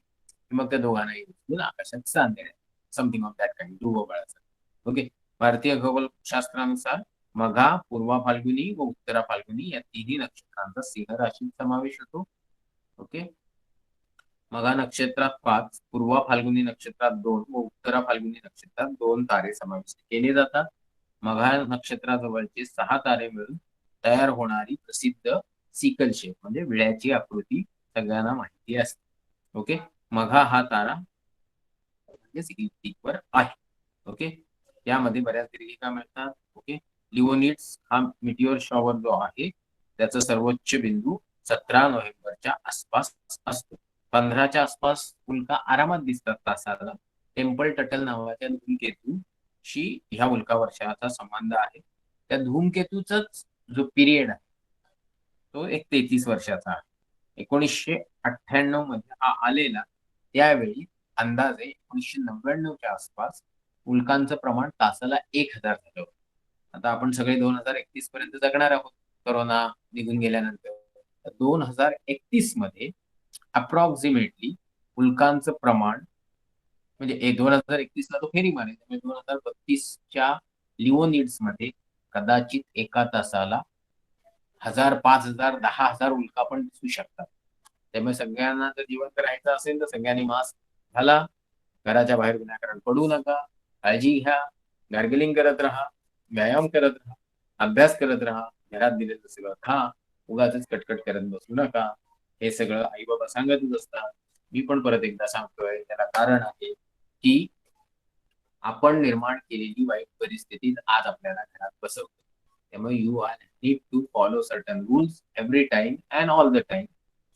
मग त्या दोघांनाही उचलून आकाशात स्थान देण्यात, समथिंग ऑफ दॅट काइंड, ध्रुवपळाचं। ओके, भारतीय खगोलशास्त्रानुसार मघा, पूर्वा फाल्गुनी व उत्तरा फाल्गुनी या तिन्ही नक्षत्रांचा सिंह राशीत समावेश होतो। ओके, मघा नक्षत्रात 5, पूर्वा फाल्गुनी नक्षत्रात 2 व उत्तरा फाल्गुनी नक्षत्रात 2 तारे समाविष्ट केले जातात। मघा नक्षत्राजवळचे 6 तारे मिळून तयार होणारी प्रसिद्ध सिकल शेप म्हणजे विळ्याची आकृती सगळ्यांना माहिती असते। ओके, मघा हा तारा वर आहे। ओके, यामध्ये बऱ्याच दीर्घिका मिळतात। ओके, लिओनिड्स हा मिटिओर शॉवर जो आहे त्याचा सर्वोच्च बिंदू 17 नोव्हेंबरच्या आसपास असतो। 15च्या आसपास उल्का आरामात दिसतात तासाला। टेम्पल टटल नावाच्या धूमकेतूशी ह्या उल्कावर्षाचा संबंध आहे। त्या धूमकेतूचाच जो पिरियड आहे तो एक 33 वर्षाचा आहे। 1998 मध्ये हा आलेला, त्यावेळी अंदाजे 1999च्या आसपास उल्कांचं प्रमाण तासाला 1000 झालं होतं। आता आपण सगळे 2031 पर्यंत जगणार आहोत कोरोना निघून गेल्यानंतर। 2031 मध्ये अप्रॉक्सिमेटली उल्कांचं प्रमाण म्हणजे 2031 ला तो फेरी मारेल, त्यामुळे 2032च्या लिओनिड्स मध्ये कदाचित एका तासाला 1000, 5000, 10,000 उल्का पण दिसू शकतात। त्यामुळे सगळ्यांना जर जिवंत राहायचं असेल तर सगळ्यांनी मास्क घाला, घराच्या बाहेर विनाकारण पडू नका, काळजी घ्या, गार्गलिंग करत राहा, व्यायाम करत राहा, अभ्यास करत राहा, घरात दिलेलं सगळं खा, उगाच कटकट करत बसू नका। हे सगळं आई बाबा सांगतच असतात। मी पण परत एकदा सांगतोय, त्याला कारण आहे की आपण निर्माण केलेली वाईट परिस्थिती आज आपल्याला घरात बसवते। त्यामुळे you are need to follow certain rules every time and all the time,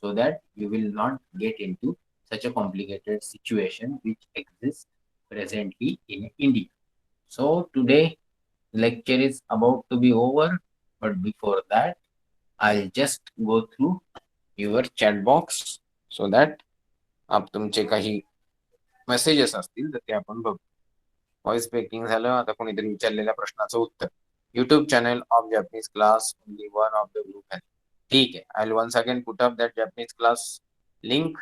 so that you will not get into such a complicated situation which exists presently in India. So today lecture is about to be over, but before that I'll just go through your chat box so that आप तुमचे काही messages असतील तर ते आपण बघू. Voice speaking झालं. आता कोणीतरी विचारलेल्या प्रश्नाचं उत्तर. YouTube channel of Japanese class only one of the group है. ठीक है, I will once again put up that Japanese class link.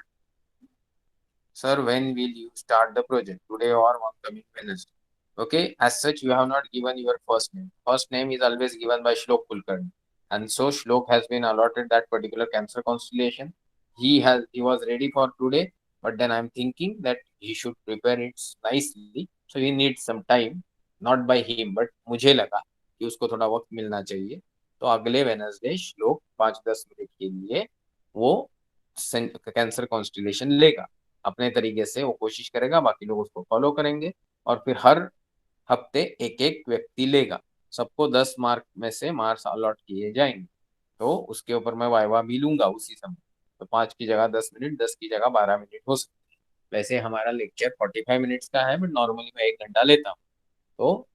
Sir, when will you start the project? Today or on coming Wednesday? Okay, as such, you have not given your first name. First name is always given by Shlok Kulkarni. And so Shlok has been allotted that particular Cancer constellation. He was ready for today, but then I'm thinking that he should prepare it nicely. So he needs some time, not by him, but मुझे लगा कि उसको थोड़ा वक्त मिलना चाहिए. तो अगले वेनसडे श्लोक 5-10 मिनट के लिए वो कैंसर कॉन्स्टिलेशन लेगा. अपने तरीके से वो कोशिश करेगा, बाकी लोग उसको फॉलो करेंगे और फिर हर हफ्ते एक एक व्यक्ति लेगा. सबको 10 मार्क में से मार्क्स अलॉट किए जाएंगे. तो उसके ऊपर मैं वाइवा भी लूंगा उसी समय. तो 5 की जगह 10 मिनट, 10 की जगह 12 मिनट हो सकते हैं. वैसे हमारा लेक्चर 45 मिनट्स का है, बट नॉर्मली मैं 1 घंटा लेता हूँ. तो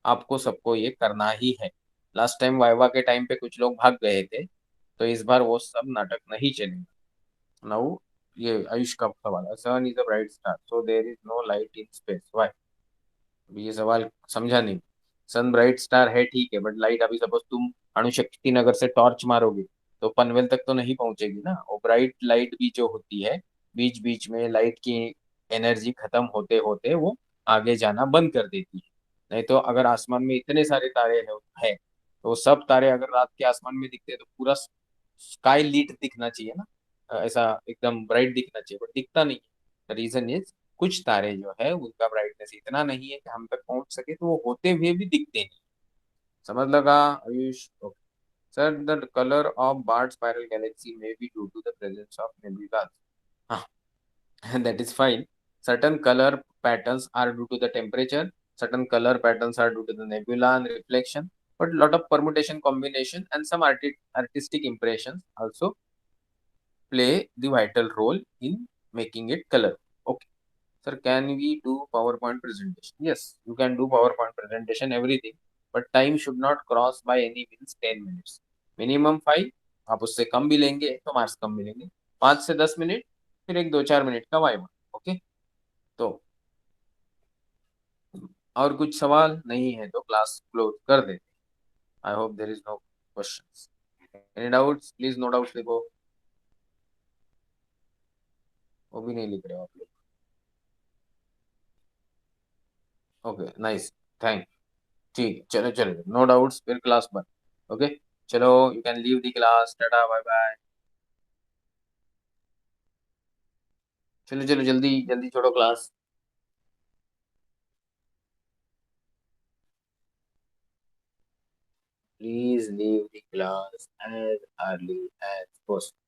आपको सबको ये करना ही है. लास्ट टाइम वाइवा के टाइम पे कुछ लोग भाग गए थे, तो इस बार वो सब नाटक नहीं चलेगा. नाउ ये आयुष का सवाल है. Sun is a bright star, so there is no light in space, why? ये सवाल समझा नहीं. सन ब्राइट स्टार है, ठीक है, बट लाइट अभी सपोज तुम अणुशक्ति नगर से टॉर्च मारोगे तो पनवेल तक तो नहीं पहुंचेगी ना. वो ब्राइट लाइट भी जो होती है, बीच बीच में लाइट की एनर्जी खत्म होते होते वो आगे जाना बंद कर देती है. नहीं तो अगर आसमान में इतने सारे तारे है तो सब तारे अगर रात के आसमान में दिखते तो पूरा स्काई लीट दिखना चाहिए ना. ऐसा एकदम ब्राइट दिखना चाहिए, बट दिखता नहीं. रीजन इज कुछ तारे जो है उनका ब्राइटनेस इतना नहीं है कि हम तक पहुंच सके, तो वो होते हुए भी दिखते नहीं. समझ लगा Ayush? Sir, the colour of barred spiral galaxy may be due to the presence of nebulas. हाँ, that is fine. Certain color patterns are due to the temperature. Certain color patterns are due to the nebula and reflection. But lot of permutation, combination, and some artistic impressions also play the vital role in making it color. Okay. Sir, can we do PowerPoint presentation? Yes, you can do PowerPoint presentation, everything, but time should not cross by any means 10 minutes. Minimum 5. आप उससे कम भी लेंगे तो marks कम मिलेंगे. 5 से 10 minute, फिर एक 2-4 minute का वाइवा. ओके. तो और कुछ सवाल नहीं है तो क्लास क्लोज कर देते. I hope there is no questions. Any doubts? Please no doubts लिखो. वो भी नहीं लिख रहे हो आप लोग. Okay, nice. थैंक. ठीक है, चलो चलो, नो डाउट्स, फिर क्लास बंद. ओके. चलो, you can leave the class. Tata, bye bye. चलो चलो, जल्दी जल्दी छोड़ो class. Please leave the class as early as possible.